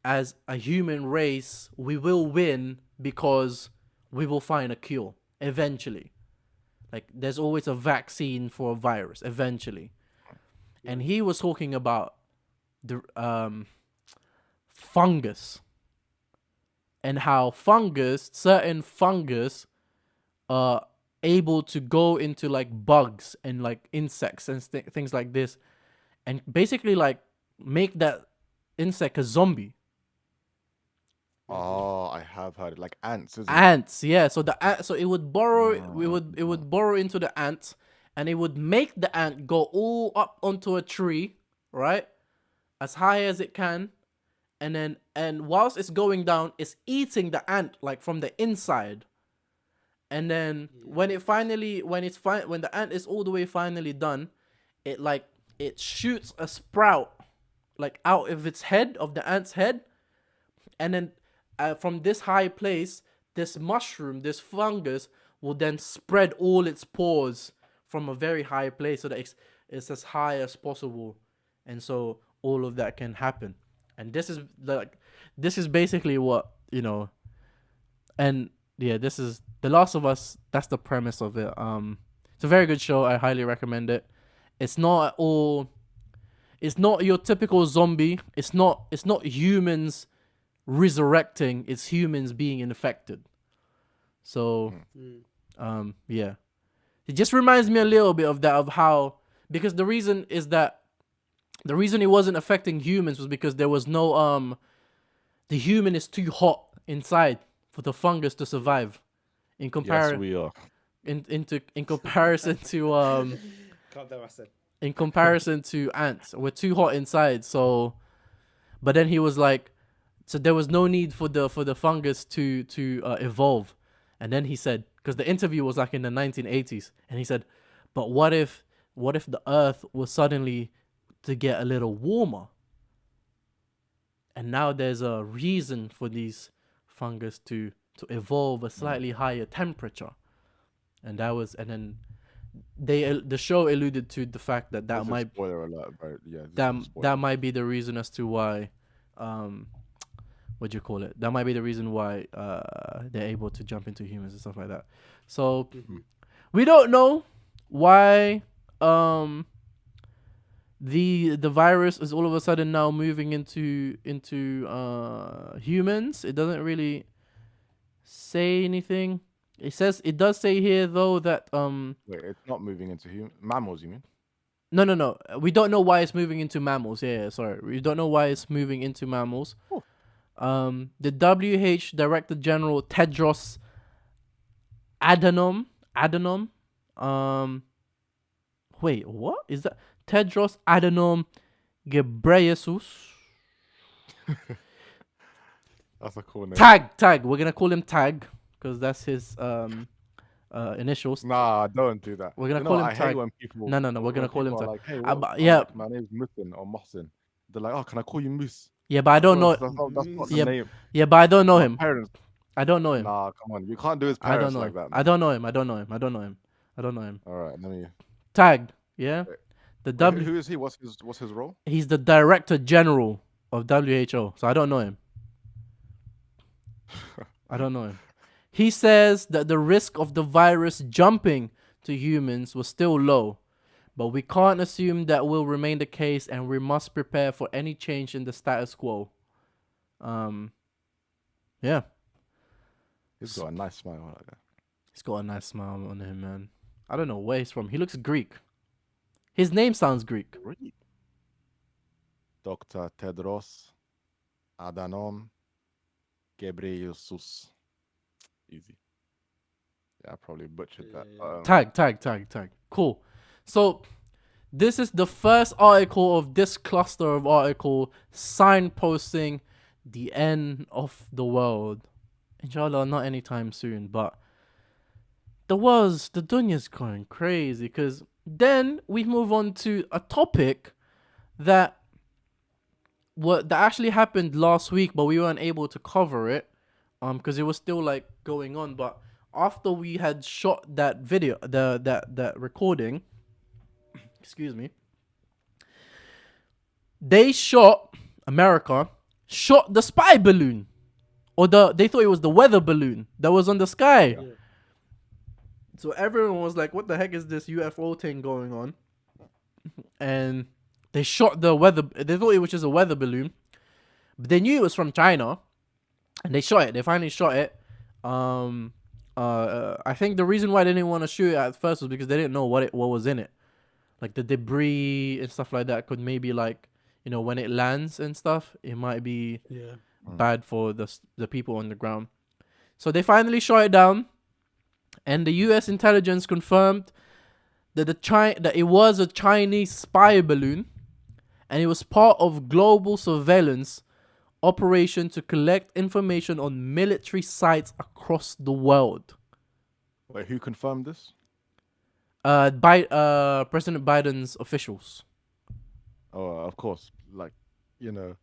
Speaker 1: as a human race, we will win because we will find a cure eventually. Like, there's always a vaccine for a virus eventually. And he was talking about the fungus, and how certain fungus are able to go into like bugs and like insects and things like this, and basically like make that insect a zombie.
Speaker 2: Oh, I have heard it. Like ants, isn't it?
Speaker 1: Ants, yeah. So it would burrow into the ants, and it would make the ant go all up onto a tree, right, as high as it can, and whilst it's going down, it's eating the ant like from the inside. And then when the ant is all the way finally done, it shoots a sprout like out of the ant's head, and then from this high place, this fungus will then spread all its pores from a very high place so that it's as high as possible, and so all of that can happen. And this is basically what and yeah, this is The Last of Us. That's the premise of it. It's a very good show. I highly recommend it. It's not your typical zombie. It's not humans resurrecting. It's humans being infected. So yeah, it just reminds me a little bit of that, of how, because the reason it wasn't affecting humans was because there was no the human is too hot inside for the fungus to survive. In
Speaker 2: Yes, we are.
Speaker 1: in comparison to
Speaker 3: Calm down, I said.
Speaker 1: in comparison to ants, we're too hot inside. So, but then he was like, so there was no need for the fungus to evolve. And then he said, because the interview was like in the 1980s, and he said, but what if the Earth was suddenly to get a little warmer, and now there's a reason for these fungus to evolve a slightly higher temperature. And then the show alluded to the fact that
Speaker 2: This is spoiler alert, bro. Yeah, this is a spoiler.
Speaker 1: that might be the reason as to why, what do you call it? That might be the reason why they're able to jump into humans and stuff like that. So we don't know why the virus is all of a sudden now moving into humans. It doesn't really say anything. It does say here though that
Speaker 2: Wait, it's not moving into mammals, you mean?
Speaker 1: no. We don't know why it's moving into mammals. Yeah, sorry. We don't know why it's moving into mammals.
Speaker 2: Oh.
Speaker 1: The WHO Director General Tedros Adhanom. Wait, what is that? Tedros Adhanom Ghebreyesus.
Speaker 2: That's a cool name.
Speaker 1: Tag. We're gonna call him Tag because that's his initials.
Speaker 2: Nah, don't do that.
Speaker 1: We're gonna call him
Speaker 2: I
Speaker 1: Tag.
Speaker 2: hate when people.
Speaker 1: No. We're gonna
Speaker 2: when
Speaker 1: call him
Speaker 2: people
Speaker 1: Tag.
Speaker 2: are like, hey,
Speaker 1: Yeah.
Speaker 2: like, my name's Musin or Mohsin. They're like, oh, can I call you Moose?
Speaker 1: Yeah, but I don't know.
Speaker 2: That's not the
Speaker 1: Yeah,
Speaker 2: name.
Speaker 1: yeah, but I don't know him.
Speaker 2: Parents.
Speaker 1: I don't know him.
Speaker 2: Nah, come on. You can't do his
Speaker 1: I don't
Speaker 2: parents
Speaker 1: know
Speaker 2: like
Speaker 1: him.
Speaker 2: that.
Speaker 1: I don't know him. I don't know him.
Speaker 2: All right, let me.
Speaker 1: Tag. Yeah.
Speaker 2: Wait.
Speaker 1: The
Speaker 2: Wait, who is he? What's his role?
Speaker 1: He's the Director General of WHO. So I don't know him. He says that the risk of the virus jumping to humans was still low, but we can't assume that will remain the case, and we must prepare for any change in the status quo. Yeah.
Speaker 2: He's got a nice smile like that.
Speaker 1: He's got a nice smile on him, man. I don't know where he's from. He looks Greek. His name sounds Greek.
Speaker 2: Great. Dr. Tedros Adhanom Ghebreyesus. Easy. Yeah, I probably butchered that.
Speaker 1: Tag. Cool. So this is the first article of this cluster of article signposting the end of the world. Inshallah, not anytime soon, but the Dunya'S going crazy, because then we move on to a topic that actually happened last week, but we weren't able to cover it because it was still like going on. But after we had shot that video, that recording, excuse me, America shot the spy balloon, or they thought it was the weather balloon that was on the sky.
Speaker 3: Yeah.
Speaker 1: So everyone was like, what the heck is this UFO thing going on? And they shot the weather. They thought it was just a weather balloon, but they knew it was from China, and they shot it. They finally shot it. I think the reason why they didn't want to shoot it at first was because they didn't know what was in it, like the debris and stuff like that. Could maybe, like, you know, when it lands and stuff, it might be bad for the people on the ground. So they finally shot it down, and the U.S. intelligence confirmed that that it was a Chinese spy balloon, and it was part of global surveillance operation to collect information on military sites across the world.
Speaker 2: Wait, who confirmed this?
Speaker 1: President Biden's officials.
Speaker 2: Oh, of course. Like, you know,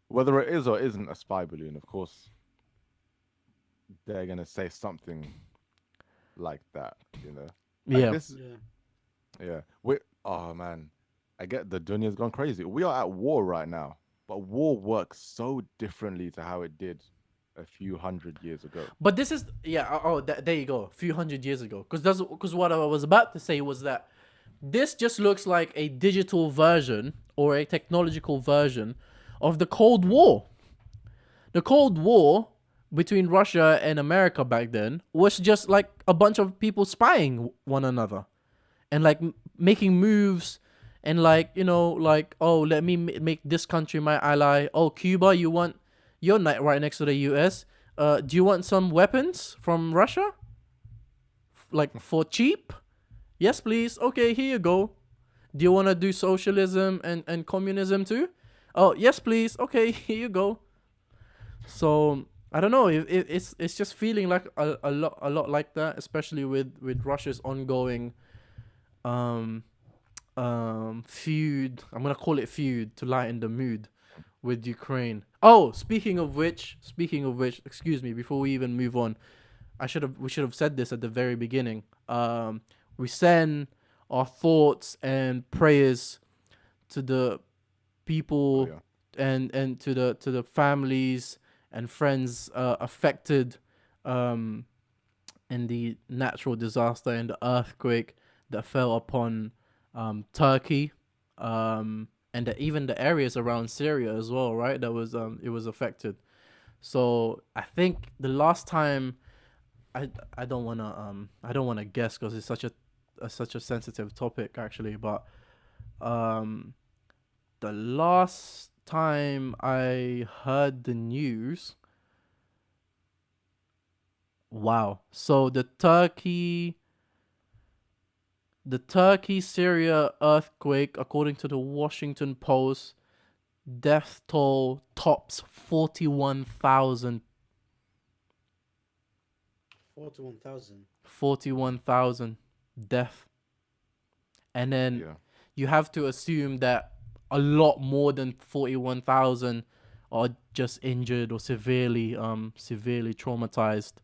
Speaker 2: whether it is or isn't a spy balloon, of course, they're gonna say something like that, you know. Like oh man, I get the Dunya'S gone crazy. We are at war right now, but war works so differently to how it did a few hundred years ago.
Speaker 1: But this is there you go, a few hundred years ago. Because what I was about to say was that this just looks like a digital version or a technological version of the Cold War. The Cold War between Russia and America back then was just like a bunch of people spying one another and like making moves and, like, you know, like, oh, let me make this country my ally. Oh, Cuba, you're right next to the US. Do you want some weapons from Russia? Like, for cheap? Yes, please. Okay, here you go. Do you want to do socialism and communism too? Oh, yes, please. Okay, here you go. So I don't know. It's just feeling like a lot like that, especially with Russia's ongoing feud. I'm gonna call it feud to lighten the mood with Ukraine. Oh, speaking of which, excuse me, before we even move on, we should have said this at the very beginning. We send our thoughts and prayers to the
Speaker 2: Oh
Speaker 1: people
Speaker 2: yeah.
Speaker 1: and to the families and friends affected um in the natural disaster and the earthquake that fell upon Turkey, and even the areas around Syria as well, right? That was it was affected. So I think the last time I I don't wanna guess because it's such a sensitive topic actually, but um the last time I heard the news, wow. So the Turkey Syria earthquake, according to the Washington Post, death toll tops 41,000.
Speaker 3: 41,000.
Speaker 1: 41,000 death. And then
Speaker 2: Yeah.
Speaker 1: you have to assume that a lot more than 41,000 are just injured or severely traumatized.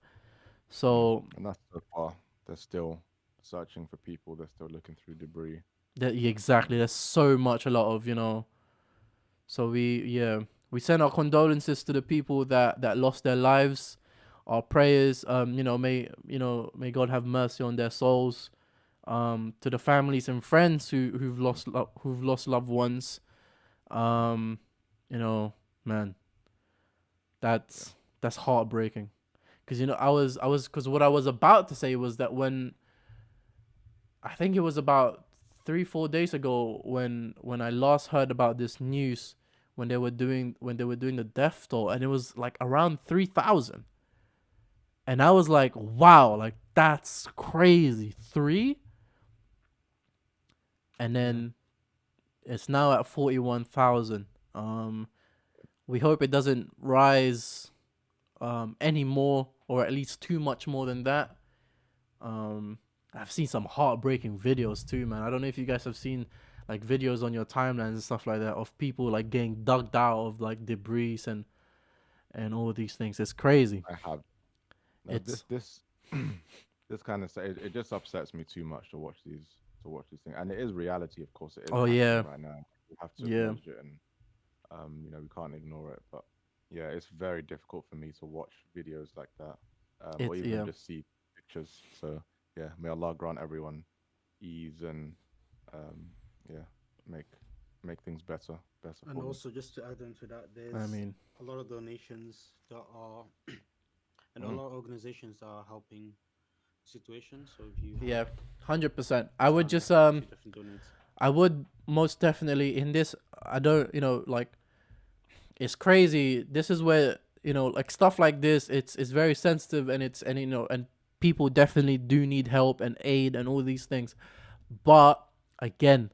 Speaker 1: So
Speaker 2: And that's so far. They're still searching for people. They're still looking through debris.
Speaker 1: that exactly, there's so much a lot of, you know. So we send our condolences to the people that lost their lives. Our prayers, may God have mercy on their souls. To the families and friends who've lost loved ones. Um, you know, man,
Speaker 2: Yeah.
Speaker 1: that's heartbreaking. Cause cause what I was about to say was that when I think it was about 3 4 days ago when I last heard about this news when they were doing the death toll, and it was like around 3,000, and I was like, wow, like that's crazy, three, and
Speaker 3: Yeah.
Speaker 1: then it's now at 41,000. We hope it doesn't rise any more, or at least too much more than that. Um, I've seen some heartbreaking videos too, man. I don't know if you guys have seen like videos on your timelines and stuff like that of people like getting dug out of like debris and all these things. It's crazy.
Speaker 2: I have. No,
Speaker 1: It's
Speaker 2: this this kind of it just upsets me too much to watch these things. And it is reality, of course. It is
Speaker 1: oh
Speaker 2: happening
Speaker 1: yeah,
Speaker 2: right now. We have to
Speaker 1: yeah.
Speaker 2: acknowledge it, and we can't ignore it. But yeah, it's very difficult for me to watch videos like that, or
Speaker 1: It's
Speaker 2: even
Speaker 1: yeah.
Speaker 2: just see pictures. So yeah, may Allah grant everyone ease and um, yeah, make make things better
Speaker 3: And
Speaker 2: for them.
Speaker 3: also, just to add on to that,
Speaker 1: I
Speaker 3: there's
Speaker 1: mean,
Speaker 3: a lot of donations that are, and a
Speaker 2: Mhm.
Speaker 3: lot of organizations that are helping situations. So if you have
Speaker 1: yeah, 100%. I
Speaker 3: this
Speaker 1: would
Speaker 3: kind of
Speaker 1: just
Speaker 3: help, you should definitely donate.
Speaker 1: I would most definitely in this. I don't, like it's crazy. This is where like stuff like this. It's very sensitive, and and people definitely do need help and aid and all these things. But again,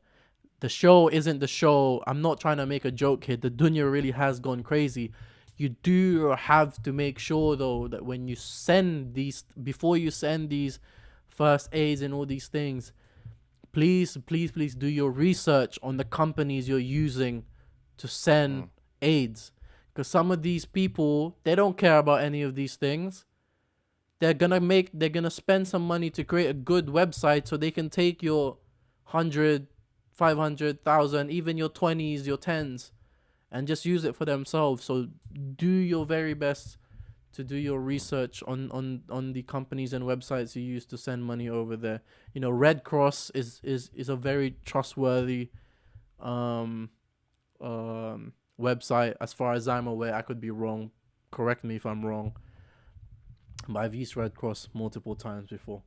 Speaker 1: the show isn't the show. I'm not trying to make a joke here. The dunya really has gone crazy. You do have to make sure though that when you send these, before you send these first aids and all these things, please do your research on the companies you're using to send
Speaker 2: Mhm.
Speaker 1: aids, because some of these people, they don't care about any of these things. They're gonna spend some money to create a good website so they can take your 100, 500,000, even your 20s, your tens, and just use it for themselves. So do your very best to do your research on the companies and websites you use to send money over there. Red Cross is a very trustworthy um website as far as I'm aware. I could be wrong. Correct me if I'm wrong. But I've used Red Cross multiple times before.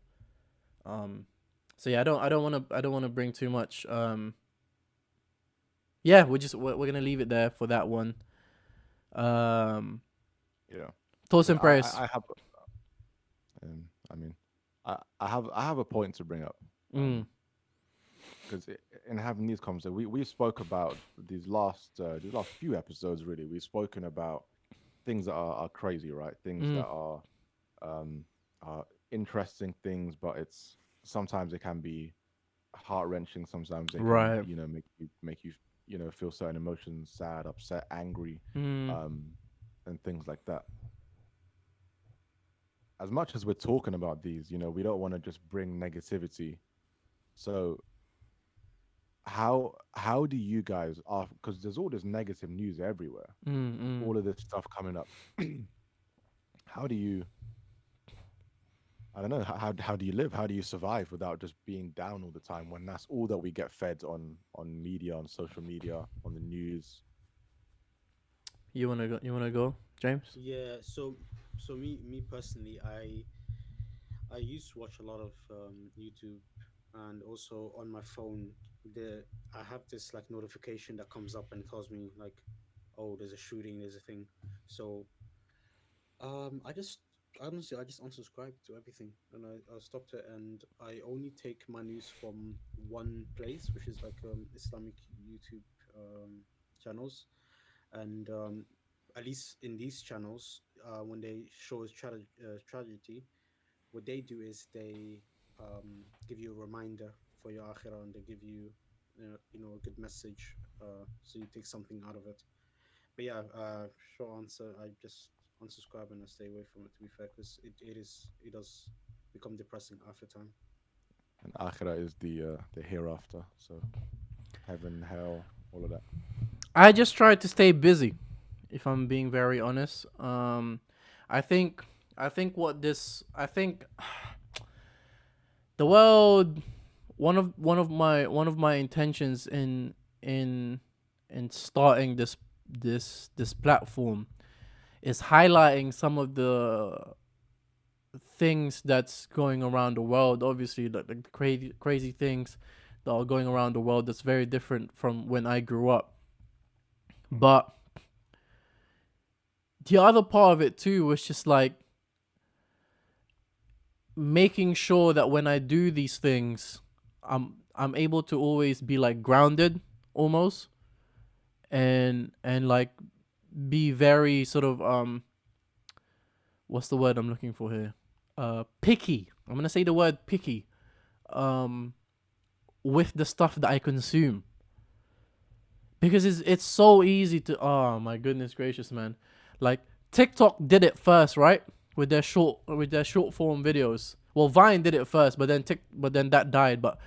Speaker 1: Um, so yeah, I don't wanna bring too much. Yeah, we're gonna leave it there for that one. Um,
Speaker 2: Yeah.
Speaker 1: thoughts
Speaker 2: So
Speaker 1: and prayers.
Speaker 2: I have I mean, I have a point to bring up.
Speaker 1: Mm,
Speaker 2: Because in having these conversations, we spoke about these last few episodes. Really, we've spoken about things that are crazy, right? Things
Speaker 1: mm,
Speaker 2: that um, are interesting things, but it's sometimes it can be heart wrenching. Sometimes they can
Speaker 1: right.
Speaker 2: make you feel certain emotions, sad, upset, angry,
Speaker 1: Mm,
Speaker 2: um, and things like that. as much as we're talking about these, we don't want to just bring negativity. So how do you guys, because there's all this negative news everywhere,
Speaker 1: Mm-mm.
Speaker 2: all of this stuff coming up. How do you, I don't know, how do you live? How do you survive without just being down all the time when that's all that we get fed on media, on social media, on the news?
Speaker 1: You wanna go? You wanna go, James?
Speaker 3: Yeah. So me personally, I used to watch a lot of YouTube, and also on my phone, the I have this like notification that comes up and tells me like, oh, there's a shooting, there's a thing. So I just honestly I just unsubscribed to everything, and I stopped it, and I only take my news from one place, which is like Islamic YouTube channels, and at least in these channels, when they show a tragedy, what they do is they give you a reminder for your akhirah, and they give you a good message, so you take something out of it. But yeah, short answer, I just unsubscribe and I stay away from it, to be fair, because it does become depressing after time.
Speaker 2: And akhirah is the hereafter. So heaven, hell, all of that.
Speaker 1: I just try to stay busy, if I'm being very honest. I think I think what this I think the world one of my intentions in starting this platform is highlighting some of the things that's going around the world. Obviously, the crazy things that are going around the world that's very different from when I grew up. But the other part of it too was just like making sure that when I do these things, I'm able to always be like grounded almost, and like be very sort of what's the word I'm looking for here? Picky. I'm gonna say the word picky. Um with the stuff that I consume. Because it's so easy to, oh my goodness gracious, man. Like TikTok did it first, right? With their short form videos. Well, Vine did it first, but then that died. But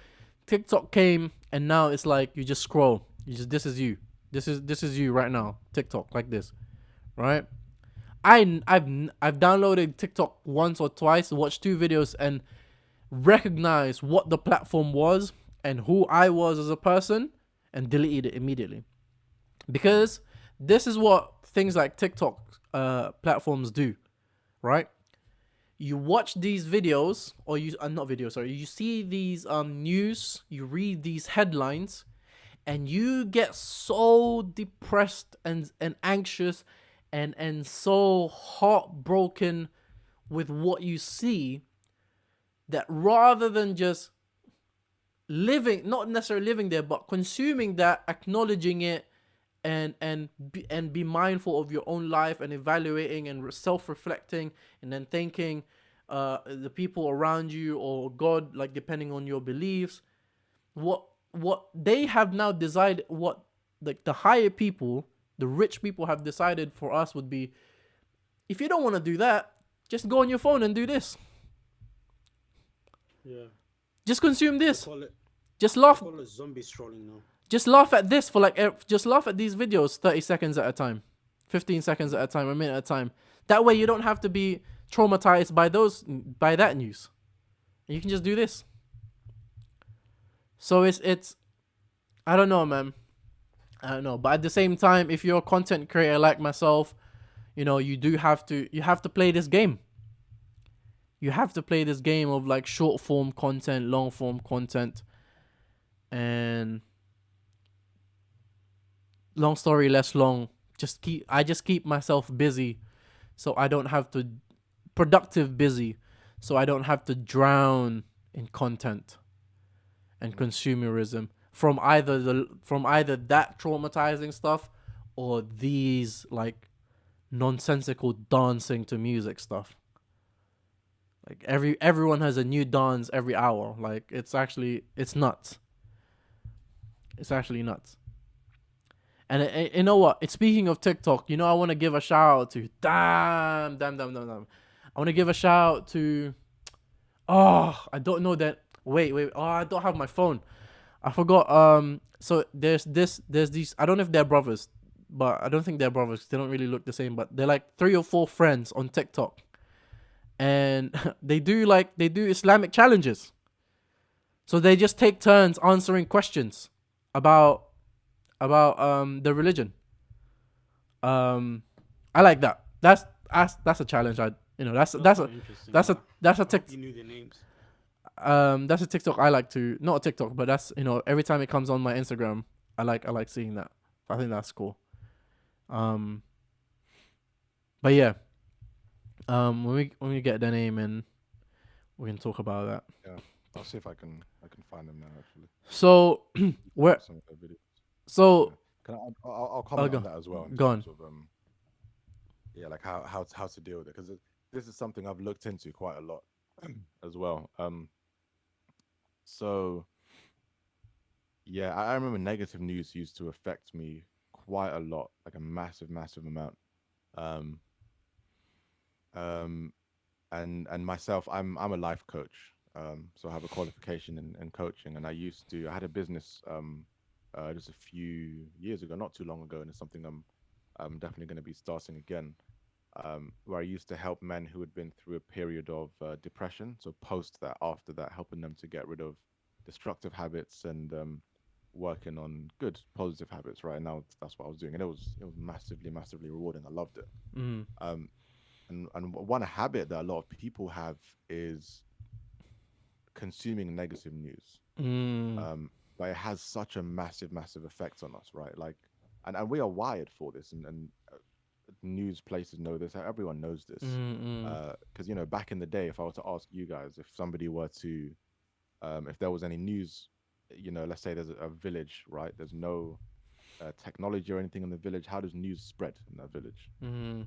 Speaker 1: TikTok came, and now it's like you just scroll. This is you. This is you right now. TikTok like this, right? I've downloaded TikTok once or twice, watched 2 videos, and recognized what the platform was and who I was as a person, and deleted it immediately. Because this is what things like TikTok platforms do, right? You watch these videos, or you not videos, sorry. You see these news, you read these headlines, and you get so depressed and anxious and so heartbroken with what you see, that rather than just living, not necessarily living there, but consuming that, acknowledging it, and be mindful of your own life, and evaluating and self-reflecting, and then thanking the people around you or God, like depending on your beliefs. What they have now decided, what like the higher people, the rich people have decided for us would be, if you don't want to do that, just go on your phone and do this.
Speaker 3: Yeah,
Speaker 1: Just consume
Speaker 3: they
Speaker 1: this.
Speaker 3: call it
Speaker 1: Just
Speaker 3: they
Speaker 1: laugh.
Speaker 3: call it zombie strolling now.
Speaker 1: Just laugh at this for like. Just laugh at these videos 30 seconds at a time, 15 seconds at a time, a minute at a time. That way you don't have to be traumatized by that news. You can just do this. So it's I don't know, man. I don't know, but at the same time, if you're a content creator like myself, you have to play this game. You have to play this game of like short form content, long form content, and long story less long. I just keep myself busy, so I don't have to productive busy, so I don't have to drown in content and consumerism from either that traumatizing stuff, or these like nonsensical dancing to music stuff. Like everyone has a new dance every hour. Like it's nuts. It's actually nuts. And you know what? It's speaking of TikTok. I want to give a shout out to damn. I want to give a shout out to. Oh, I don't know that. Wait. Oh, I don't have my phone. I forgot. So there's these. I don't know if they're brothers, but I don't think they're brothers. They don't really look the same, but they're like 3 or 4 friends on TikTok, and they do Islamic challenges. So they just take turns answering questions about the religion. I like that. That's a challenge. That's
Speaker 3: quite interesting.
Speaker 1: that's a that's a
Speaker 3: I hope
Speaker 1: tick.
Speaker 3: you knew their names.
Speaker 1: That's a TikTok I like to, not a TikTok, but that's, every time it comes on my Instagram, I like seeing that. I think that's cool. But yeah, when we get their name in, we can talk about that.
Speaker 2: Yeah, I'll see if I can find them now. Actually,
Speaker 1: So where
Speaker 2: some of their videos.
Speaker 1: so
Speaker 2: Can I'll comment
Speaker 1: go
Speaker 2: on that as well in
Speaker 1: go on.
Speaker 2: terms of yeah, like how to deal with it, because this is something I've looked into quite a lot as well. So yeah, I remember negative news used to affect me quite a lot, like a massive amount. Um, um, and myself, I'm a life coach. So I have a qualification in coaching, and I had a business just a few years ago, not too long ago, and it's something I'm definitely going to be starting again. Where I used to help men who had been through a period of depression. So post that, after that, helping them to get rid of destructive habits and working on good positive habits. Right now, that's what I was doing, and it was massively rewarding. I loved it.
Speaker 1: Mm.
Speaker 2: Um, and one habit that a lot of people have is consuming negative news.
Speaker 1: Mm.
Speaker 2: But it has such a massive effect on us, right? Like, and we are wired for this, and news places know this. Everyone knows this.
Speaker 1: Mm.
Speaker 2: Because back in the day, if I were to ask you guys, if somebody were to, if there was any news, let's say there's a village, right? There's no technology or anything in the village. How does news spread in that village?
Speaker 1: Mm.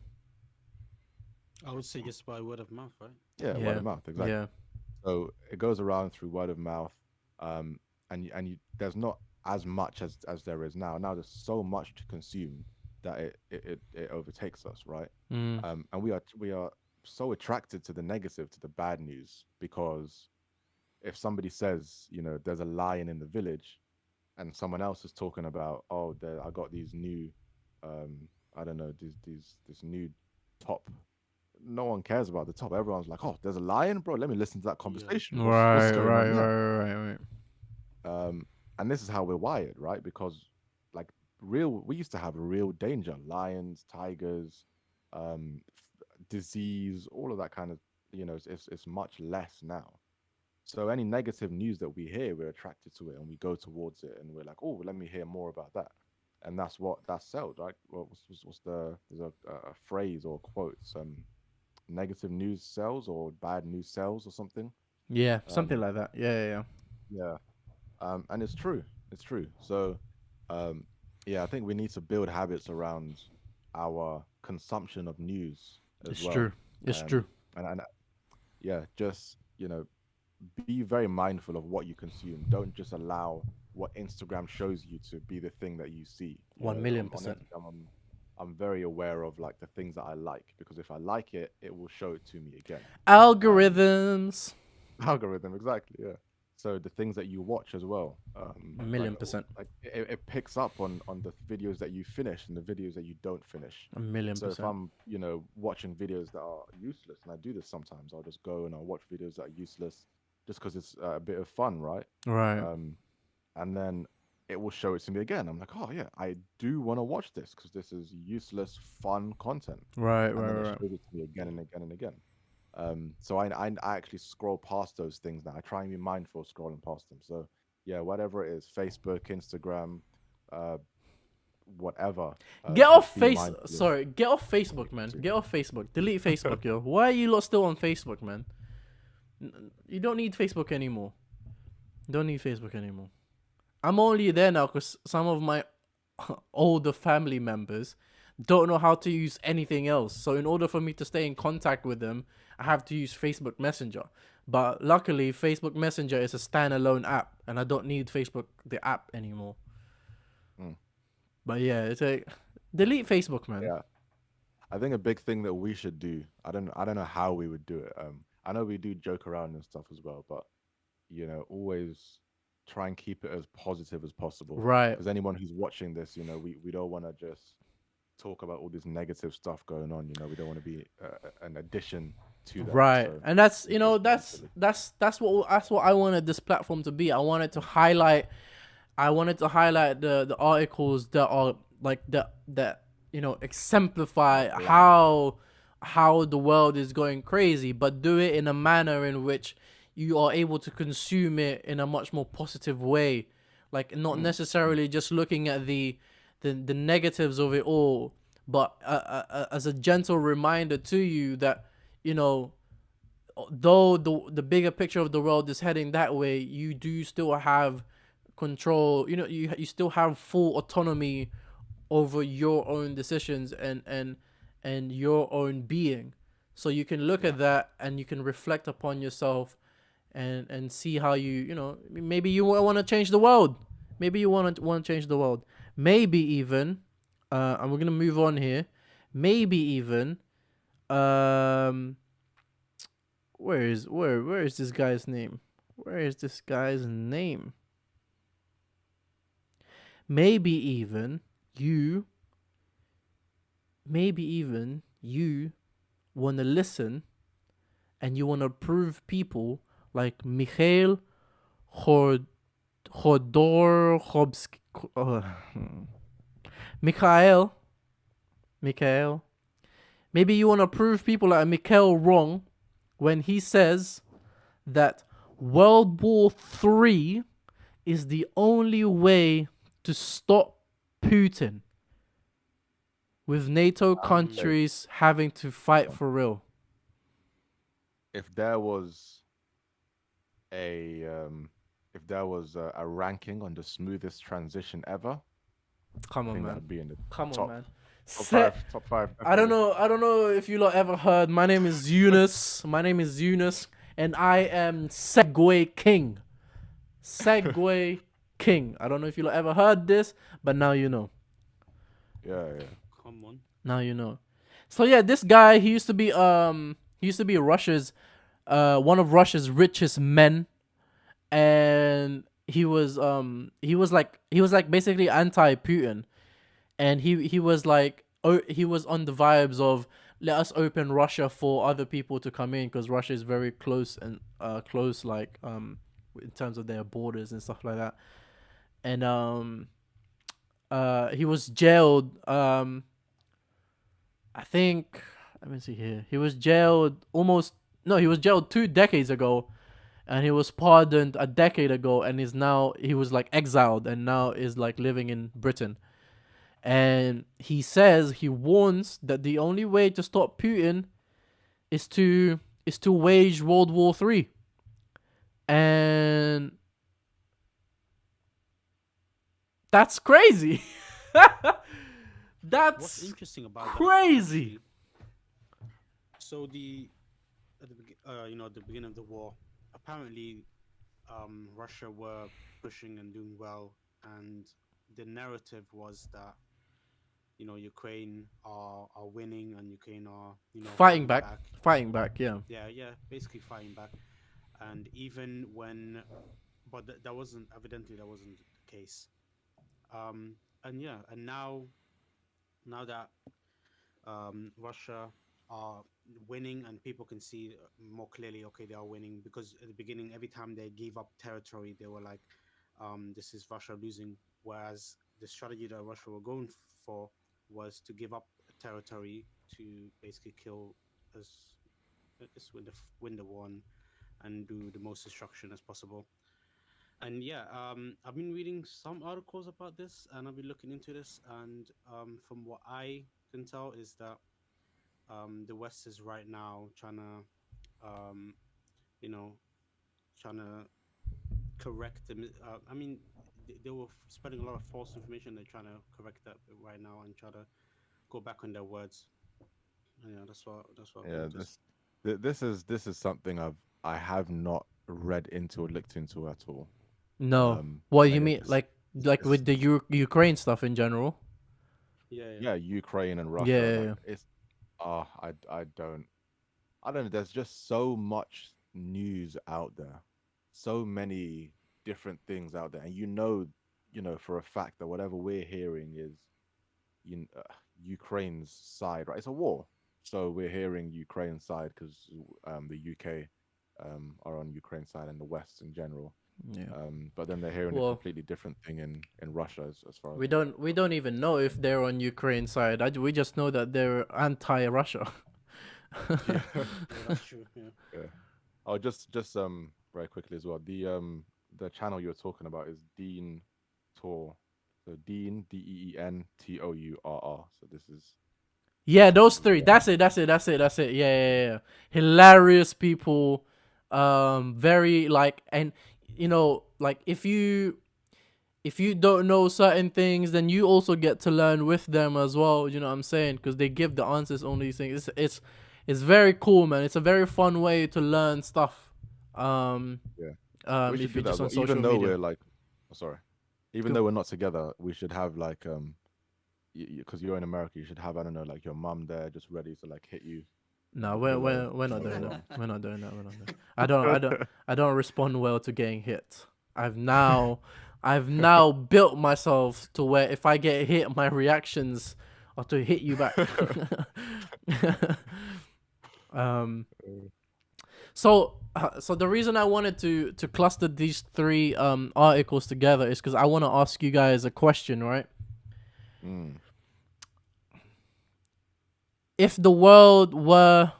Speaker 3: I would say just by word of mouth, right?
Speaker 2: Yeah, word
Speaker 1: Yeah.
Speaker 2: of mouth, exactly.
Speaker 1: Yeah.
Speaker 2: So it goes around through word of mouth, there's not as much as there is now. Now there's so much to consume that it overtakes us, right?
Speaker 1: Mm.
Speaker 2: And we are so attracted to the negative, to the bad news, because if somebody says, there's a lion in the village, and someone else is talking about, oh, I got these new, I don't know, this new top. No one cares about the top. Everyone's like, oh, there's a lion, bro. Let me listen to that
Speaker 3: Yeah.
Speaker 2: conversation. What's
Speaker 1: Right.
Speaker 2: going on
Speaker 1: Right.
Speaker 2: there?
Speaker 1: Right.
Speaker 2: And this is how we're wired, right? Because like we used to have real danger, lions, tigers, disease, all of that kind of, it's much less now. So any negative news that we hear, we're attracted to it and we go towards it, and we're like, oh, let me hear more about that. And that sells, right? Well, there's a phrase or quote, negative news sells or bad news sells or something.
Speaker 1: Yeah. Something
Speaker 2: Um,
Speaker 1: like that. Yeah.
Speaker 2: yeah. And it's true. It's true. So, um, yeah, I think we need to build habits around our consumption of news as
Speaker 1: It's
Speaker 2: well.
Speaker 1: true. It's
Speaker 2: Um,
Speaker 1: true.
Speaker 2: and yeah, just be very mindful of what you consume. Don't just allow what Instagram shows you to be the thing that you see.
Speaker 1: One million
Speaker 2: On
Speaker 1: percent.
Speaker 2: Instagram, I'm very aware of like the things that I like, because if I like it, it will show it to me again. Um,
Speaker 1: Algorithms.
Speaker 2: Algorithm, exactly, yeah. So the things that you watch as well,
Speaker 1: A
Speaker 2: like
Speaker 1: million percent.
Speaker 2: like it picks up on the videos that you finish and the videos that you don't finish.
Speaker 1: A million
Speaker 2: So if
Speaker 1: percent.
Speaker 2: I'm watching videos that are useless, and I do this sometimes, I'll just go and I'll watch videos that are useless just because it's a bit of fun, right?
Speaker 1: Right.
Speaker 2: um and then it will show it to me again. I'm like, oh yeah, I do want to watch this because this is useless fun content.
Speaker 1: Right.
Speaker 2: And then it
Speaker 1: Right.
Speaker 2: shows it to me again and again and again. So I actually scroll past those things now. I try and be mindful of scrolling past them. So yeah, whatever it is, Facebook, Instagram, uh, whatever.
Speaker 1: Get off
Speaker 2: Just be
Speaker 1: face.
Speaker 2: mindful of
Speaker 1: Sorry, get off Facebook,
Speaker 2: what you
Speaker 1: man.
Speaker 2: consume.
Speaker 1: Get off Facebook. Delete Facebook, yo. Why are you lot still on Facebook, man? You don't need Facebook anymore. Don't need Facebook anymore. I'm only there now because some of my older family members don't know how to use anything else. So in order for me to stay in contact with them, I have to use Facebook Messenger. But luckily, Facebook Messenger is a standalone app, and I don't need Facebook the app anymore.
Speaker 2: Mm.
Speaker 1: But yeah, it's like delete Facebook, man.
Speaker 2: Yeah. I think a big thing that we should do. I don't know how we would do it. I know we do joke around and stuff as well, but always try and keep it as positive as possible.
Speaker 1: Right.
Speaker 2: Because anyone who's watching this, we don't want to just talk about all this negative stuff going on. We don't want to be an addition to that.
Speaker 1: Right.
Speaker 2: So
Speaker 1: And that's
Speaker 2: we just
Speaker 1: that's what I wanted this platform to be. I wanted to highlight the articles that are like that exemplify how the world is going crazy, but do it in a manner in which you are able to consume it in a much more positive way, like not necessarily just looking at the negatives of it all, but as a gentle reminder to you that you know though the bigger picture of the world is heading that way, you do still have control. You still have full autonomy over your own decisions and your own being. So you can look at that and you can reflect upon yourself and see how maybe you want to change the world. Maybe you want to change the world. Maybe even and we're gonna move on here. Maybe even where is this guy's name? Where is this guy's name? Maybe even you want to listen and you want to prove people like Khodorkovsky, Mikhail. Maybe you want to prove people like Mikhail wrong when he says that World War III is the only way to stop Putin, with NATO countries having to fight for real.
Speaker 2: If there was a ranking on the smoothest transition ever,
Speaker 1: Come
Speaker 2: I
Speaker 1: on,
Speaker 2: think
Speaker 1: man.
Speaker 2: that'd be in the
Speaker 1: Come
Speaker 2: top,
Speaker 1: on, man.
Speaker 2: top five.
Speaker 1: I don't know if you lot ever heard. My name is Eunice. And I am Segway King. Segway King. I don't know if you lot ever heard this, but now you know.
Speaker 2: Yeah.
Speaker 3: Come on.
Speaker 1: Now you know. So yeah, this guy, he used to be Russia's one of Russia's richest men, and he was like basically anti-Putin, and he was like he was on the vibes of let us open Russia for other people to come in because Russia is very close and close like in terms of their borders and stuff like that, and he was jailed I think, let me see here. He was jailed he was jailed 2 decades ago, and he was pardoned a decade ago, and he was like exiled and now is like living in Britain. And he warns that the only way to stop Putin is to wage World War III. And that's crazy. That's
Speaker 3: What's interesting about
Speaker 1: crazy.
Speaker 3: That, so at the beginning of the war, apparently, Russia were pushing and doing well, and the narrative was that Ukraine are winning and Ukraine are
Speaker 1: fighting back. Yeah.
Speaker 3: Yeah, basically fighting back, and even when, but that wasn't the case, and now that Russia are winning and people can see more clearly, okay, they are winning, because at the beginning, every time they gave up territory, they were like, this is Russia losing. Whereas the strategy that Russia were going for was to give up territory to basically kill as win the war and do the most destruction as possible. And yeah, I've been reading some articles about this, and I've been looking into this, and from what I can tell is that the West is right now trying to, you know, trying to correct them. I mean, they were spreading a lot of false information. They're trying to correct that right now and try to go back on their words. Yeah, that's what.
Speaker 2: Yeah, this is something I have not read into or looked into at all.
Speaker 1: No. What you
Speaker 2: yeah,
Speaker 1: mean?
Speaker 2: this-
Speaker 1: Like with the Ukraine stuff in general?
Speaker 3: Yeah.
Speaker 2: Yeah, Ukraine and Russia.
Speaker 1: Yeah.
Speaker 2: Like, I don't. I don't know. There's just so much news out there, so many different things out there, and for a fact that whatever we're hearing is Ukraine's side, right? It's a war, so we're hearing Ukraine's side because the UK are on Ukraine's side and the West in general.
Speaker 1: Yeah.
Speaker 2: But then they're hearing a
Speaker 1: Well,
Speaker 2: completely different thing in Russia, as far as
Speaker 1: we
Speaker 2: I'm aware.
Speaker 1: don't even know if they're on Ukraine side. We just know that they're anti-Russia.
Speaker 2: Yeah,
Speaker 3: Yeah, that's true. Yeah.
Speaker 2: yeah. Oh, just very quickly as well. The channel you're talking about is Dean Tour. So Dean DEENTOURR. So this is
Speaker 1: Yeah, those
Speaker 2: this is
Speaker 1: three. That's it. That's it. That's it. That's it. Yeah, yeah, yeah. Hilarious people. Very like, and like if you don't know certain things, then you also get to learn with them as well. You know what I'm saying? Because they give the answers on these things. It's very cool, man. It's a very fun way to learn stuff. Um,
Speaker 2: yeah. We should
Speaker 1: if
Speaker 2: do
Speaker 1: you're
Speaker 2: that
Speaker 1: just
Speaker 2: as
Speaker 1: on
Speaker 2: well. Even
Speaker 1: social
Speaker 2: though
Speaker 1: media.
Speaker 2: we're like, oh, sorry, even
Speaker 1: Cool.
Speaker 2: though we're not together, we should have like because you're in America, you should have, I don't know, like your mum there just ready to like hit you with
Speaker 1: No,
Speaker 2: the
Speaker 1: we're
Speaker 2: pillow
Speaker 1: we're not doing
Speaker 2: whenever.
Speaker 1: that. We're not doing that. We're not doing. I don't respond well to getting hit. I've now I've now built myself to where if I get hit, my reactions are to hit you back. um. So the reason I wanted to cluster these three articles together is because I want to ask you guys a question, right?
Speaker 2: Mm.
Speaker 1: If the world were,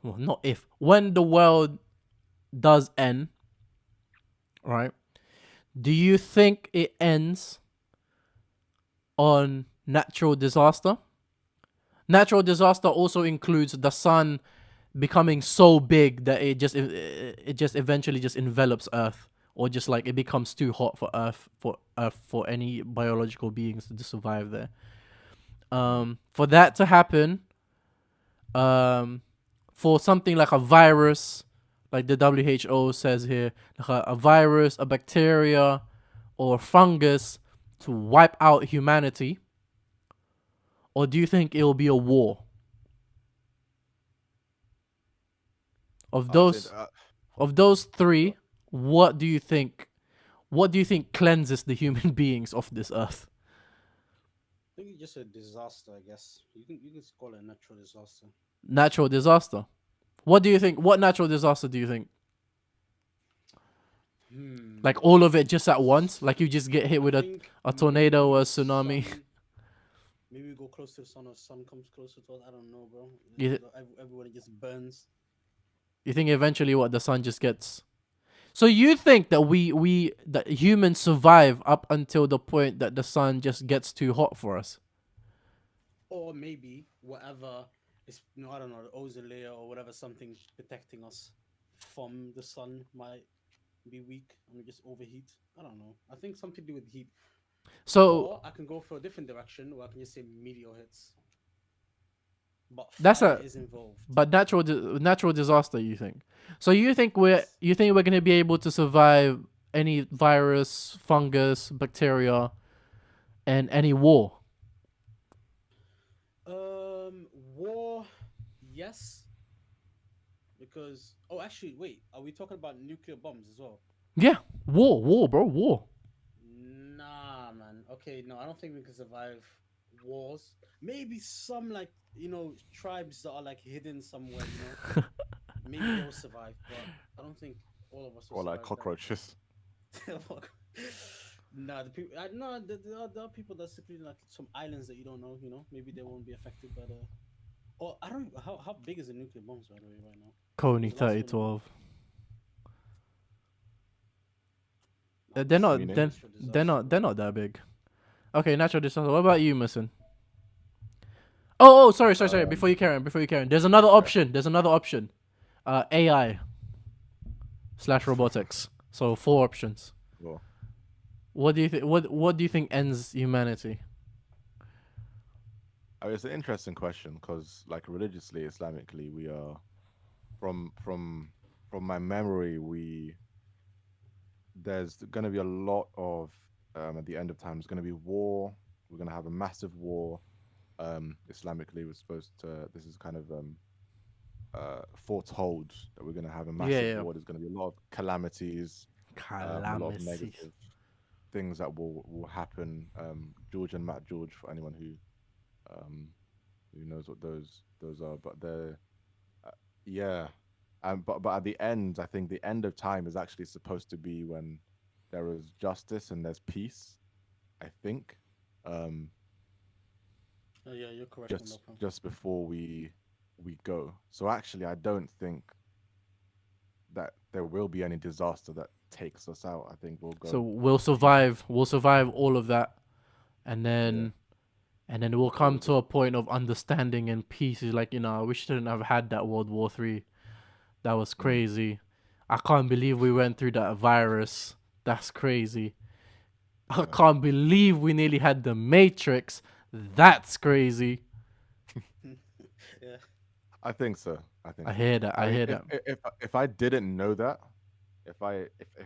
Speaker 1: well, not if, when the world does end, right? Do you think it ends on natural disaster? Natural disaster also includes the sun becoming so big that it just eventually just envelops Earth, or just like it becomes too hot for Earth for any biological beings to survive there.
Speaker 2: Mm.
Speaker 1: For that to happen, um, for something like a virus, like the WHO says here, like a virus, a bacteria, or fungus to wipe out humanity, or do you think it will be a war? Of
Speaker 2: I said,
Speaker 1: those of those three, what do you think? What do you think cleanses the human beings of this earth?
Speaker 3: I think it's just a disaster. I guess you can call it a natural disaster.
Speaker 1: Natural disaster. What do you think? What natural disaster do you think?
Speaker 3: Hmm.
Speaker 1: Like all of it just at once? Like you just get hit
Speaker 3: I
Speaker 1: with
Speaker 3: think
Speaker 1: a tornado
Speaker 3: maybe
Speaker 1: or a
Speaker 3: the
Speaker 1: tsunami?
Speaker 3: sun. Maybe we go close to the sun, or sun comes closer to us. I don't know, bro.
Speaker 1: You,
Speaker 3: Everybody just burns.
Speaker 1: you think eventually what the sun just gets? So you think that we that humans survive up until the point that the sun just gets too hot for us?
Speaker 3: Or maybe whatever is, I don't know, the ozone layer or whatever, something protecting us from the sun might be weak and we just overheat. I don't know. I think something to do with heat.
Speaker 1: So
Speaker 3: Or I can go for a different direction where I can just say meteor hits, but
Speaker 1: that's
Speaker 3: fire
Speaker 1: a
Speaker 3: is involved.
Speaker 1: but natural disaster. You think? So
Speaker 3: Yes.
Speaker 1: you think we're gonna be able to survive any virus, fungus, bacteria, and any war?
Speaker 3: War, yes, because actually, wait, are we talking about nuclear bombs as well?
Speaker 1: Yeah, war, bro, war.
Speaker 3: Nah, man. Okay, no, I don't think we can survive wars. Maybe some like tribes that are like hidden somewhere. Maybe they'll survive, but I don't think all of us will
Speaker 2: or like
Speaker 3: survive
Speaker 2: cockroaches.
Speaker 3: that. Nah, the people. No, there are people that secretly like some islands that you don't know. Maybe they won't be affected by the. Or I don't. How big is the nuclear bombs by the way right now?
Speaker 1: Coney
Speaker 3: Was the last
Speaker 1: thirty
Speaker 3: one?
Speaker 1: 12.
Speaker 3: I'm
Speaker 1: They're
Speaker 3: just
Speaker 1: not
Speaker 3: saying
Speaker 2: Meaning?
Speaker 3: natural disaster,
Speaker 1: they're
Speaker 3: bro.
Speaker 1: not that big. Okay, natural disaster. What about you, Missing? Oh, sorry.
Speaker 2: Um,
Speaker 1: Before you carry on, there's another
Speaker 2: okay.
Speaker 1: option. There's another option. AI slash robotics. So four options.
Speaker 2: Well,
Speaker 1: What do you think? What do you think ends humanity?
Speaker 2: I mean, it's an interesting question because, like, religiously, Islamically, we are from from from my memory, we there's going to be a lot of at the end of time. There's going to be war. We're going to have a massive war. Islamically, we're supposed to. This is kind of foretold that we're going to have a
Speaker 1: Yeah,
Speaker 2: massive
Speaker 1: yeah.
Speaker 2: war. There's going to be a lot of calamities, a lot of
Speaker 1: Calamities.
Speaker 2: negative things that will happen. George and Matt George, for anyone um, who knows what those are, but they're yeah. But at the end, I think the end of time is actually supposed to be when there is justice and there's peace. I think, um,
Speaker 3: Oh, yeah, you're correct on
Speaker 2: just
Speaker 3: that point.
Speaker 2: just before we go. So actually, I don't think that there will be any disaster that takes us out. I think we'll
Speaker 1: So
Speaker 2: go
Speaker 1: we'll
Speaker 2: peaceful.
Speaker 1: survive. We'll survive all of that, and
Speaker 2: Yeah,
Speaker 1: then we'll
Speaker 2: it will
Speaker 1: come to
Speaker 2: just
Speaker 1: a point of understanding and peace. Is like, we shouldn't have had that World War III. That was
Speaker 2: mm,
Speaker 1: crazy. I can't believe we went through that virus. That's crazy. I
Speaker 2: yeah.
Speaker 1: can't believe we nearly had the Matrix. That's crazy.
Speaker 3: Yeah.
Speaker 2: I think so. I
Speaker 1: I
Speaker 2: think so.
Speaker 1: hear that.
Speaker 2: I
Speaker 1: I
Speaker 2: mean,
Speaker 1: hear that.
Speaker 2: if I didn't know that, if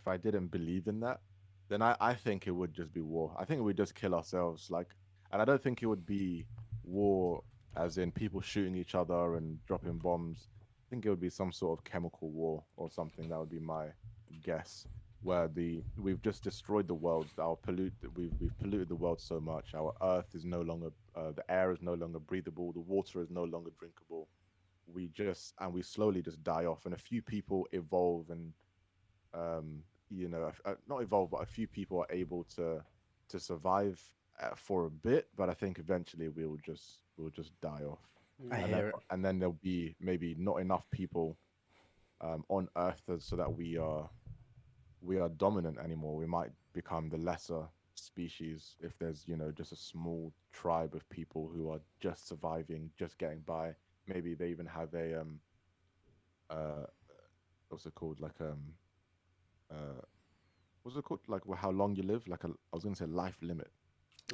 Speaker 2: I didn't believe in that, then I think it would just be war. I think we'd just kill ourselves. Like, and I don't think it would be war as in people shooting each other and dropping bombs. I think it would be some sort of chemical war or something. That would be my guess. Where we've just destroyed the world. We've polluted the world so much. Our earth is no longer the air is no longer breathable. The water is no longer drinkable. We slowly just die off, and a few people evolve and not evolve, but a few people are able to survive for a bit. But I think eventually we'll just die off,
Speaker 1: I
Speaker 2: and then
Speaker 1: hear it.
Speaker 2: there'll be maybe not enough people on Earth so that we are dominant anymore. We might become the lesser species if there's just a small tribe of people who are just surviving, just getting by. Maybe they even have a uh what's it called, like uh what's it called, like how long you live, like I was gonna say life limit,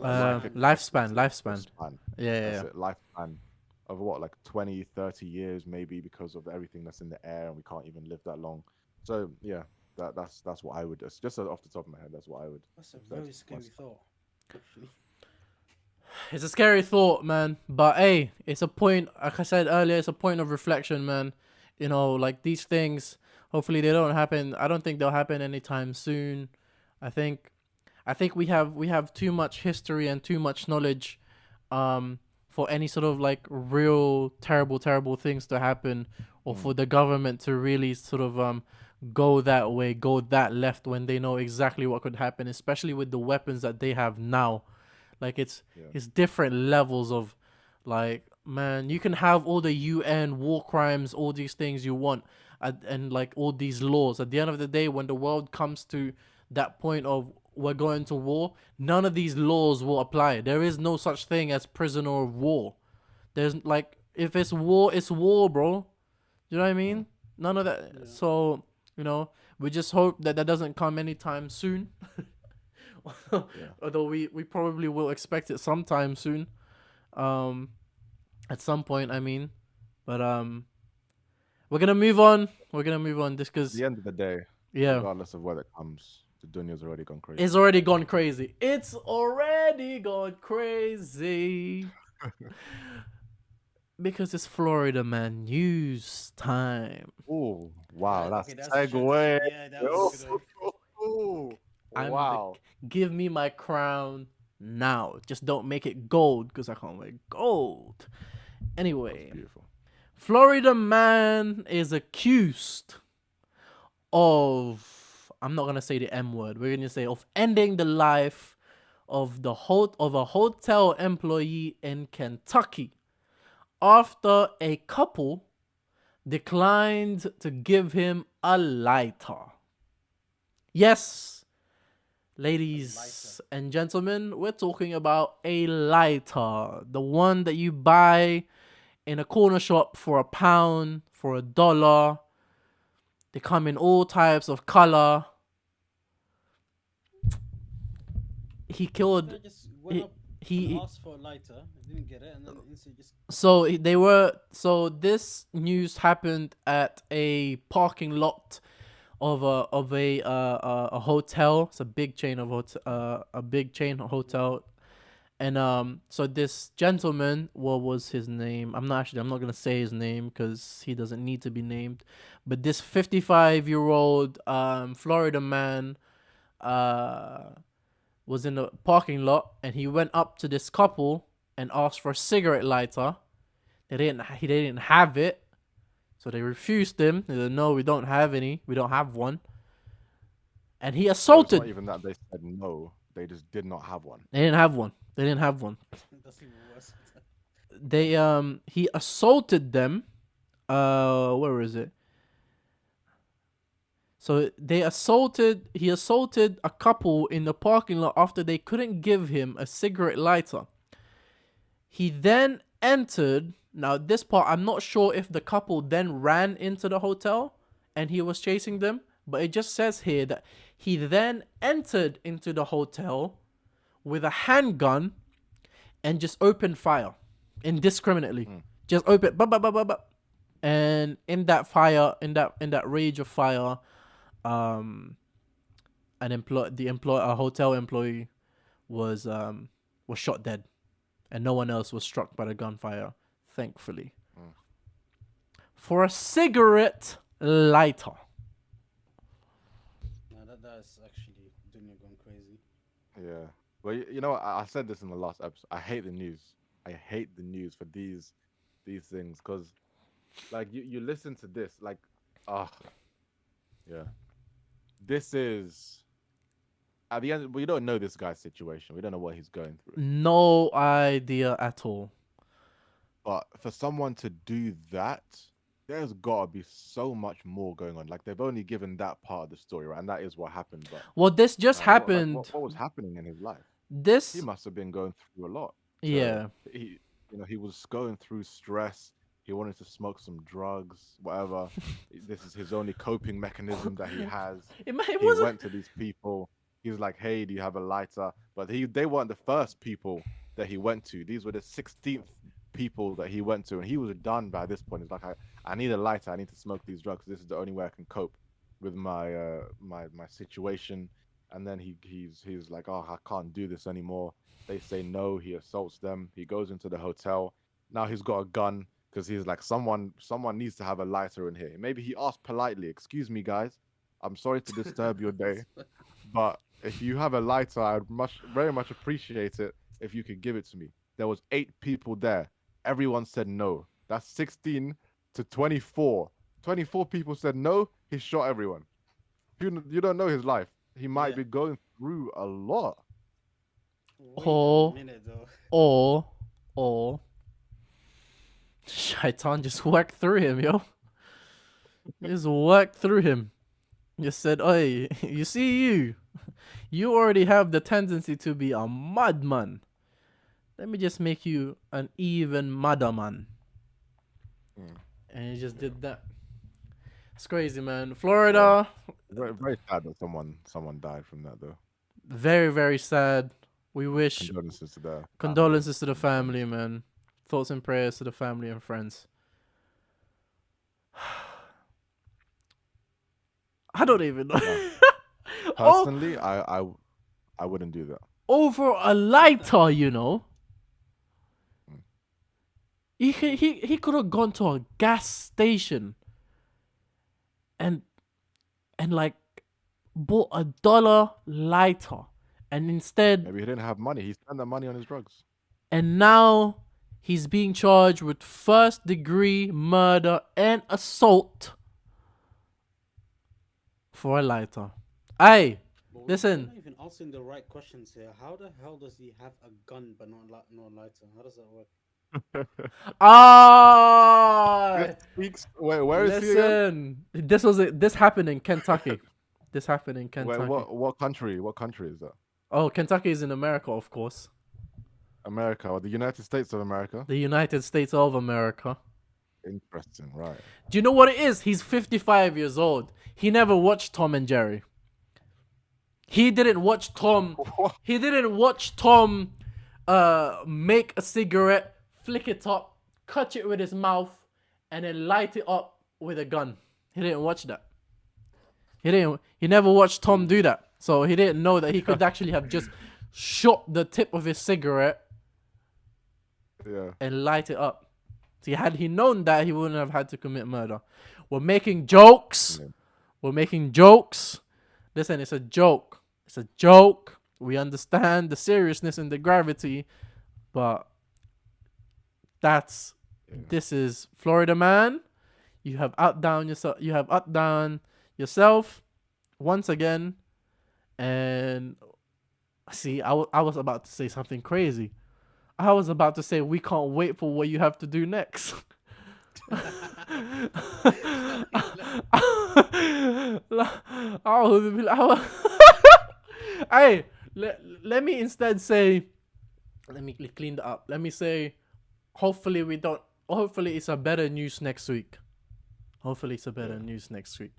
Speaker 2: a life
Speaker 3: Lifespan.
Speaker 1: Lifespan.
Speaker 2: expectancy
Speaker 1: Lifespan.
Speaker 2: span.
Speaker 1: Yeah, yeah,
Speaker 2: That's
Speaker 1: yeah.
Speaker 2: it, lifespan of what, like 20, 30 years maybe, because of everything that's in the air and we can't even live that long. So yeah, that's what I would just off the top of my head, that's what I would
Speaker 3: That's a
Speaker 2: have said
Speaker 3: very scary
Speaker 2: myself.
Speaker 3: thought, actually.
Speaker 1: It's a scary thought, man. But hey, it's a point. Like I said earlier, it's a point of reflection, man. Like these things. Hopefully, they don't happen. I don't think they'll happen anytime soon. I think. I think we have too much history and too much knowledge, for any sort of like real terrible things to happen, or for
Speaker 2: Mm,
Speaker 1: the government to really sort of go that way, go that left when they know exactly what could happen, especially with the weapons that they have now. Like
Speaker 2: yeah,
Speaker 1: it's different levels of, like, man, you can have all the UN war crimes, all these things you want, and like all these laws. At the end of the day, when the world comes to that point of we're going to war, none of these laws will apply. There is no such thing as prisoner of war. There's like, if it's war, bro. You know what I
Speaker 2: mm,
Speaker 1: mean? None of that.
Speaker 3: Yeah.
Speaker 1: So, we just hope that that doesn't come anytime soon.
Speaker 2: yeah.
Speaker 1: Although we probably will expect it sometime soon. Um, at some point, I mean. But we're gonna move on. We're gonna move on just
Speaker 2: At
Speaker 1: because,
Speaker 2: the end of the day,
Speaker 1: yeah,
Speaker 2: regardless of where it comes, the Dunya's already gone crazy.
Speaker 1: it's already gone crazy. It's already gone crazy because it's Florida man news time.
Speaker 2: Oh, wow,
Speaker 3: Right.
Speaker 2: that's
Speaker 3: Okay, that's a transition.
Speaker 2: segue.
Speaker 3: Yeah, that was a
Speaker 2: Oh,
Speaker 3: good one.
Speaker 1: I'm the
Speaker 2: wow.
Speaker 1: Give me my crown now. Just don't make it gold because I can't wear gold.
Speaker 2: That was
Speaker 1: Anyway,
Speaker 2: beautiful.
Speaker 1: Florida man is accused of, I'm not gonna say the M word. We're gonna say of ending the life of a hotel employee in Kentucky after a couple declined to give him a lighter. Yes,
Speaker 3: A lighter.
Speaker 1: ladies and gentlemen, we're talking about a lighter, the one that you buy in a corner shop for £1, for $1. They come in all types of color. He
Speaker 3: This
Speaker 1: killed.
Speaker 3: guy just went
Speaker 1: He,
Speaker 3: up and
Speaker 1: he
Speaker 3: asked for a lighter, didn't get it, and then instantly just.
Speaker 1: so they were. So this news happened at a parking lot of a hotel. It's a big chain of a big chain hotel, And so this gentleman, what was his name? I'm not gonna say his name because he doesn't need to be named. But this 55-year-old Florida man was in the parking lot, and he went up to this couple and asked for a cigarette lighter. They didn't have it, so they refused him. They said, "No, we don't have any. We don't have one." And he
Speaker 2: So it's
Speaker 1: assaulted.
Speaker 2: not even that they said no; they just did not have one.
Speaker 1: They didn't have one. They didn't have one.
Speaker 3: That's even worse.
Speaker 1: He assaulted them. Where is it? So he assaulted a couple in the parking lot after they couldn't give him a cigarette lighter. He then entered. Now this part, I'm not sure if the couple then ran into the hotel and he was chasing them, but it just says here that he then entered into the hotel with a handgun and just opened fire indiscriminately. Just open, and in that fire, in that rage of fire, a hotel employee was shot dead, and no one else was struck by the gunfire, thankfully. For a cigarette lighter.
Speaker 3: Nah, that's actually Dunya going crazy.
Speaker 2: Yeah. Well, you know, I said this in the last episode. I hate the news. I hate the news for these things because, like, you listen to this, like, yeah. This is at the end. We don't know this guy's situation. We don't know what he's going through.
Speaker 1: No idea at all.
Speaker 2: But for someone to do that, there's gotta be so much more going on. Like they've only given that part of the story, right? And that is what happened. But
Speaker 1: Well, this just happened.
Speaker 2: what was happening in his life?
Speaker 1: This,
Speaker 2: He must have been going through a lot.
Speaker 1: yeah.
Speaker 2: He was going through stress. He wanted to smoke some drugs, whatever. This is his only coping mechanism that he has.
Speaker 1: It
Speaker 2: He
Speaker 1: wasn't.
Speaker 2: went to these people. He was like, "Hey, do you have a lighter?" But they weren't the first people that he went to. These were the 16th people that he went to, and he was done by this point. He's like, I need a lighter. I need to smoke these drugs. This is the only way I can cope with my my situation. And then he's like, "Oh, I can't do this anymore." They say no. He assaults them. He goes into the hotel. Now he's got a gun because he's like, someone needs to have a lighter in here. Maybe he asked politely, "Excuse me, guys. I'm sorry to disturb your day, but if you have a lighter, I'd very much appreciate it if you could give it to me." There was 8 people there. Everyone said no. That's 16 to 24. 24 people said no. He shot everyone. You don't know his life. He might be going through a lot.
Speaker 3: Wait
Speaker 1: Oh.
Speaker 3: a minute, though.
Speaker 1: Or Shaitan just worked through him, yo. Just worked through him. Just said, "Hey, you see you already have the tendency to be a madman. Let me just make you an even madder man." And he just did that. It's crazy, man. Florida,
Speaker 2: Very, very sad that someone died from that, though.
Speaker 1: very, very sad. We wish
Speaker 2: Condolences
Speaker 1: to
Speaker 2: to the
Speaker 1: the family, man. Thoughts and prayers to the family and friends. I don't even know.
Speaker 2: Personally, I wouldn't do that.
Speaker 1: Over a lighter, you know. He could have gone to a gas station and like bought a $1 lighter, and instead,
Speaker 2: Maybe he didn't have money. He spent that money on his drugs.
Speaker 1: and now he's being charged with first-degree murder and assault for a lighter. Aye,
Speaker 3: But
Speaker 1: listen.
Speaker 3: We're not even asking the right questions here. How the hell does he have a gun but not a lighter? How does that work?
Speaker 2: Where is he again?
Speaker 1: Listen, this happened in Kentucky. This happened in Kentucky.
Speaker 2: What country? What country is that?
Speaker 1: Oh, Kentucky is in America, of course.
Speaker 2: America or the United States of America?
Speaker 1: The United States of America.
Speaker 2: Interesting, right?
Speaker 1: Do you know what it is? He's 55 years old. He never watched Tom and Jerry. He didn't watch Tom. He didn't watch Tom make a cigarette, flick it up, cut it with his mouth, and then light it up with a gun. He didn't watch that. He never watched Tom do that. So he didn't know that he could actually have just shot the tip of his cigarette
Speaker 2: Yeah.
Speaker 1: and light it up. See, had he known that, he wouldn't have had to commit murder. We're making jokes.
Speaker 2: Yeah.
Speaker 1: We're making jokes. Listen, it's a joke. It's a joke. We understand the seriousness and the gravity, but that's
Speaker 2: Yeah.
Speaker 1: this is Florida man. You have outdone yourself. You have outdone yourself once again. And see, I was about to say something crazy. I was about to say we can't wait for what you have to do next. Hey, let me instead say, let me clean that up. Let me say, hopefully we don't. Hopefully it's a better news next week. Hopefully it's a better
Speaker 2: Yeah.
Speaker 1: news next week.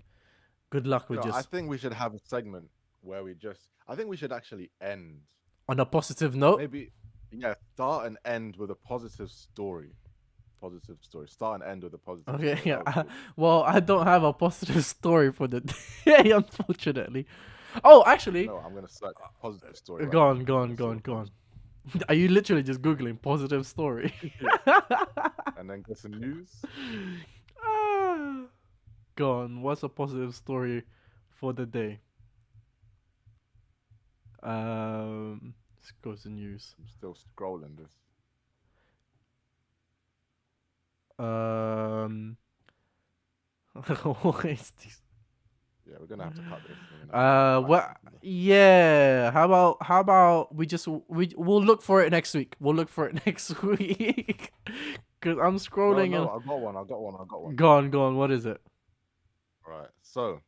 Speaker 1: Good luck with
Speaker 2: No, I
Speaker 1: just
Speaker 2: think we should have a segment where we just. I think we should actually end.
Speaker 1: on a positive note.
Speaker 2: Maybe, yeah, start and end with a positive story. Positive story. Start and end with a positive
Speaker 1: Okay,
Speaker 2: story. That would be
Speaker 1: yeah.
Speaker 2: good.
Speaker 1: Well, I don't have a positive story for the day, unfortunately. Oh, actually,
Speaker 2: No, I'm gonna search positive story right
Speaker 1: go
Speaker 2: now.
Speaker 1: on, go
Speaker 2: I'm
Speaker 1: on,
Speaker 2: gonna
Speaker 1: go
Speaker 2: see
Speaker 1: on,
Speaker 2: what
Speaker 1: go
Speaker 2: comes.
Speaker 1: on. Are you literally just googling positive story?
Speaker 2: Yeah. And then get some news.
Speaker 1: Ah, go on. What's a positive story for the day? Let's go to news.
Speaker 2: I'm still scrolling this.
Speaker 1: Um, what is this?
Speaker 2: Yeah, we're gonna have to cut this. We're gonna have to find
Speaker 1: What?
Speaker 2: something.
Speaker 1: Yeah. How about we'll look for it next week. We'll look for it next week. Cause I'm
Speaker 2: No,
Speaker 1: scrolling
Speaker 2: no,
Speaker 1: and
Speaker 2: I got one. I got one. I got one.
Speaker 1: go on. What is it?
Speaker 2: Right. So,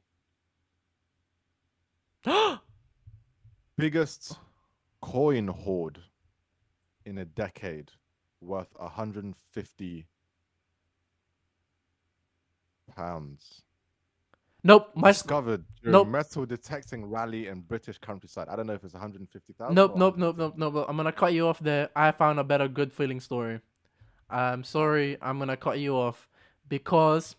Speaker 2: biggest coin hoard in a decade, worth 150 pounds.
Speaker 1: Nope.
Speaker 2: Discovered during
Speaker 1: Nope.
Speaker 2: metal detecting rally in British countryside. I don't know if it's 150,000
Speaker 1: Nope.
Speaker 2: or
Speaker 1: Nope. Nope. Nope.
Speaker 2: 150.
Speaker 1: Nope. I'm gonna cut you off there. I found a better good feeling story. I'm
Speaker 2: Oh,
Speaker 1: sorry.
Speaker 2: okay.
Speaker 1: I'm gonna cut you off because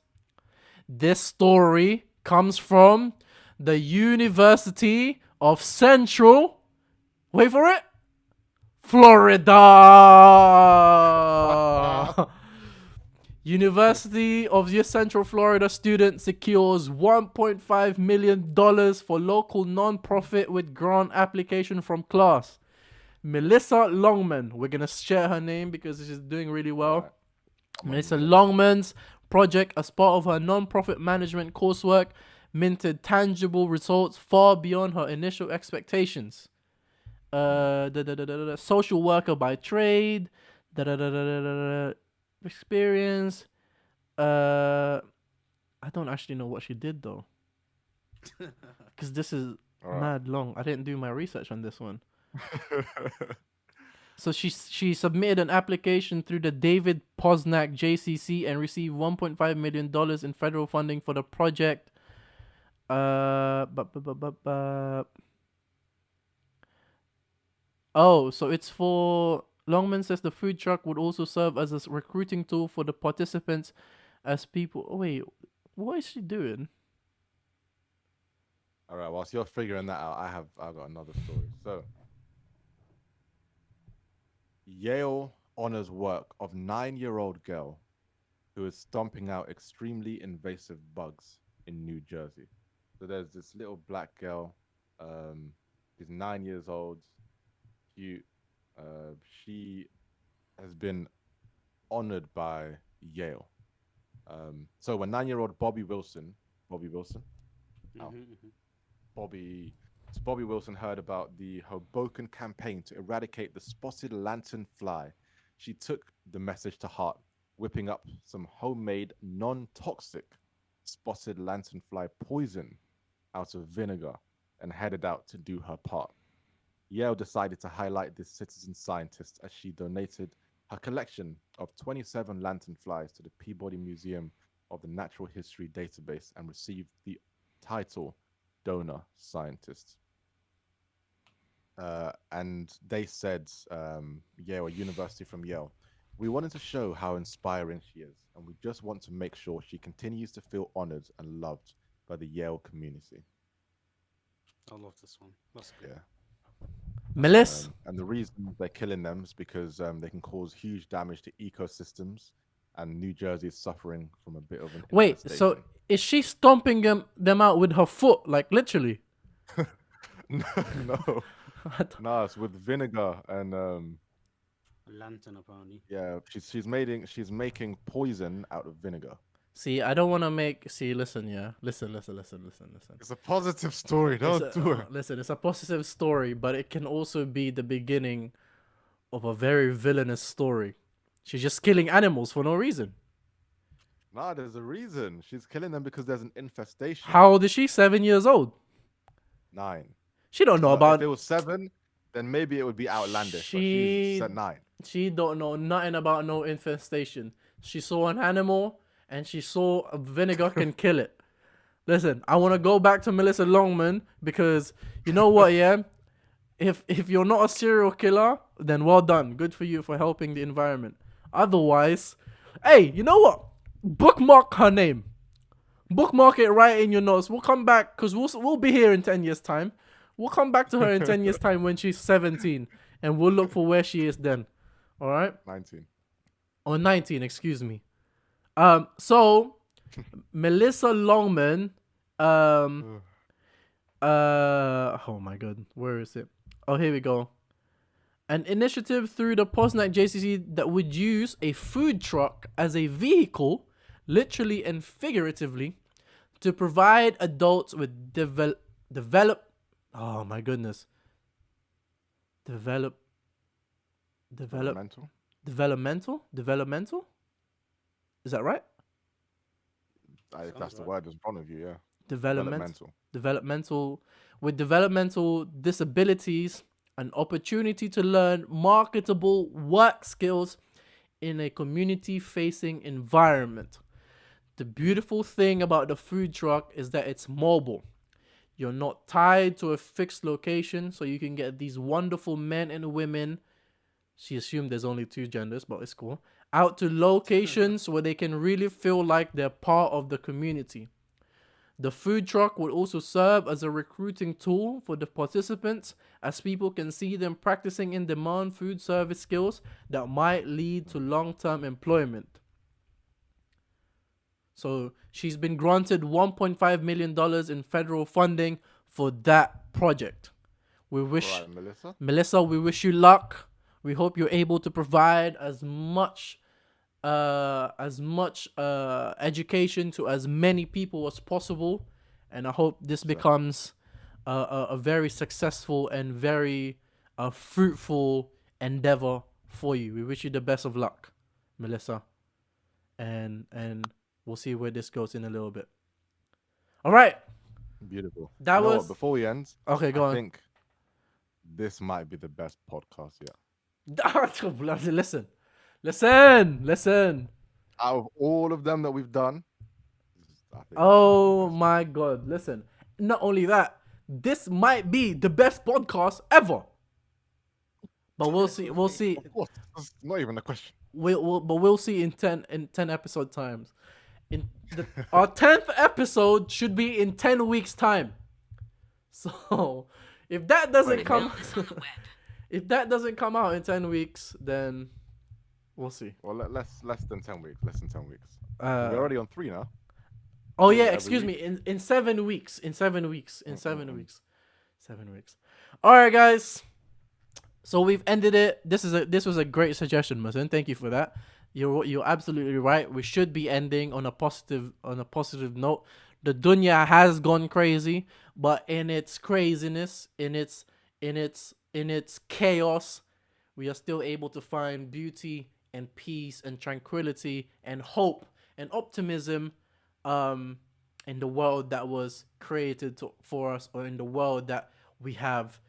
Speaker 1: this story comes from the University of Central. Wait for it. Florida. University of Central Florida student secures $1.5 million for local non-profit with grant application from class. Melissa Longman. We're going to share her name because she's doing really
Speaker 2: All
Speaker 1: well.
Speaker 2: right. I'm on
Speaker 1: Melissa
Speaker 2: Melissa.
Speaker 1: Longman's project, as part of her non-profit management coursework, minted tangible results far beyond her initial expectations. Social worker by trade, experience. I don't actually know what she did though, because this is
Speaker 2: All right.
Speaker 1: mad long. I didn't do my research on this one. So she submitted an application through the David Posnack JCC and received $1.5 million in federal funding for the project. Oh, so it's for Longman says the food truck would also serve as a recruiting tool for the participants as people. Oh, wait, what is she doing?
Speaker 2: All right. Whilst you're figuring that out, I've got another story. So, Yale honors work of 9-year-old girl who is stomping out extremely invasive bugs in New Jersey. So there's this little black girl. Um, she's 9 years old. Cute. She has been honored by Yale. So when 9-year-old Bobby Wilson, oh, Bobby, so Bobby Wilson heard about the Hoboken campaign to eradicate the spotted lantern fly. She took the message to heart, whipping up some homemade, non-toxic spotted lanternfly poison out of vinegar and headed out to do her part. Yale decided to highlight this citizen scientist as she donated her collection of 27 lanternflies to the Peabody Museum of the Natural History Database and received the title Donor Scientist. And they said, Yale, a university from Yale, we wanted to show how inspiring she is, and we just want to make sure she continues to feel honored and loved by the Yale community.
Speaker 3: I love this one. That's good.
Speaker 2: Yeah.
Speaker 1: Melissa.
Speaker 2: And the reason they're killing them is because they can cause huge damage to ecosystems, and New Jersey is suffering from a bit of an
Speaker 1: Wait,
Speaker 2: infestation.
Speaker 1: so is she stomping them out with her foot, like literally?
Speaker 2: No, no, it's with vinegar and
Speaker 3: A lantern, apparently.
Speaker 2: yeah, she's making poison out of vinegar.
Speaker 1: See, I don't want to make. See, listen, yeah, listen.
Speaker 2: It's a positive story. Don't do it.
Speaker 1: Listen, it's a positive story, but it can also be the beginning of a very villainous story. She's just killing animals for no reason.
Speaker 2: Nah, there's a reason. She's killing them because there's an infestation.
Speaker 1: How old is she? 7 years old.
Speaker 2: 9.
Speaker 1: She don't know
Speaker 2: But
Speaker 1: about.
Speaker 2: if it was 7, then maybe it would be outlandish. But she's at 9.
Speaker 1: She don't know nothing about no infestation. She saw an animal and she saw a vinegar can kill it. Listen, I want to go back to Melissa Longman because you know what, yeah? If you're not a serial killer, then well done. Good for you for helping the environment. Otherwise, hey, you know what? Bookmark her name. Bookmark it right in your notes. We'll come back because we'll be here in 10 years' time. We'll come back to her in 10 years' time when she's 17 and we'll look for where she is then. All right?
Speaker 2: 19.
Speaker 1: Or 19, excuse me. So Melissa Longman, oh my god, where is it? Oh, here we go. An initiative through the Poznan JCC that would use a food truck as a vehicle, literally and figuratively, to provide adults with oh my goodness. Developmental? Is that right?
Speaker 2: If that's the word in front of you, yeah.
Speaker 1: Developmental with developmental disabilities, an opportunity to learn marketable work skills in a community-facing environment. The beautiful thing about the food truck is that it's mobile. You're not tied to a fixed location, so you can get these wonderful men and women. She assumed there's only 2 genders, but it's cool. Out to locations where they can really feel like they're part of the community. The food truck will also serve as a recruiting tool for the participants, as people can see them practicing in-demand food service skills that might lead to long-term employment. So she's been granted $1.5 million in federal funding for that project. We wish,
Speaker 2: right,
Speaker 1: Melissa, we wish you luck. We hope you're able to provide as much education to as many people as possible, and I hope this becomes a very successful and very fruitful endeavor for you. We wish you the best of luck, Melissa, and we'll see where this goes in a little bit. All right.
Speaker 2: Beautiful.
Speaker 1: That was
Speaker 2: what, before we end.
Speaker 1: Okay, go on.
Speaker 2: I think this might be the best podcast yet.
Speaker 1: Listen.
Speaker 2: Out of all of them that we've done, I think
Speaker 1: oh my god, listen. Not only that, this might be the best podcast ever. But we'll see.
Speaker 2: Of course, that's not even a question.
Speaker 1: We'll see in 10 episode times. Our 10th episode should be in 10 weeks time. So, if that doesn't come out in 10 weeks, then we'll see.
Speaker 2: Well, less than 10 weeks. Less than 10 weeks. We're already on 3 now.
Speaker 1: Oh yeah, excuse me. In 7 weeks. In 7 weeks. 7 weeks. All right, guys. So we've ended it. This was a great suggestion, Masin. Thank you for that. You're absolutely right. We should be ending on a positive note. The dunya has gone crazy, but in its craziness, in its chaos, we are still able to find beauty and peace and tranquility and hope and optimism in the world that was created for us, or in the world that we have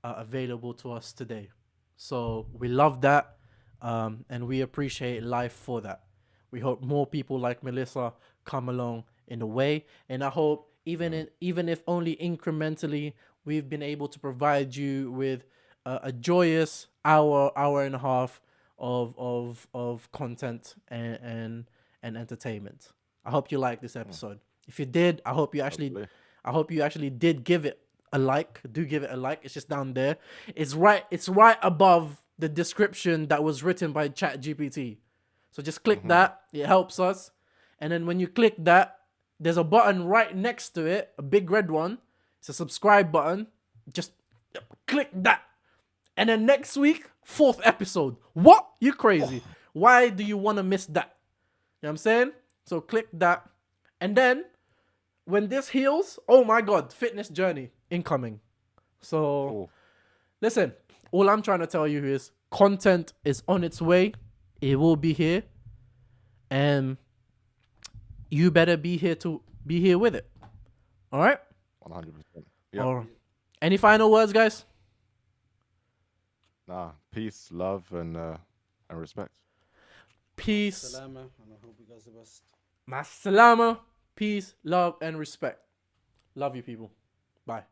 Speaker 1: available to us today. So we love that, and we appreciate life for that. We hope more people like Melissa come along in the way, and I hope even if only incrementally, we've been able to provide you with a joyous hour and a half of content and entertainment. I hope you liked this episode. If you did, I hope you actually did give it a like. Do give it a like. It's just down there. It's right above the description that was written by ChatGPT. So just click that. It helps us. And then when you click that, there's a button right next to it, a big red one. It's a subscribe button. Just click that. And then next week, 4th episode. What? You crazy. Why do you want to miss that? You know what I'm saying? So click that. And then when this heals, oh my God, fitness journey incoming. So listen, all I'm trying to tell you is content is on its way. It will be here. And you better be here with it. All right?
Speaker 2: 100%. Yeah.
Speaker 1: Or any final words, guys?
Speaker 2: Nah, peace, love, and respect.
Speaker 1: Peace.
Speaker 3: Salama, and I hope you guys the best.
Speaker 1: Masalama. Peace, love, and respect. Love you, people. Bye.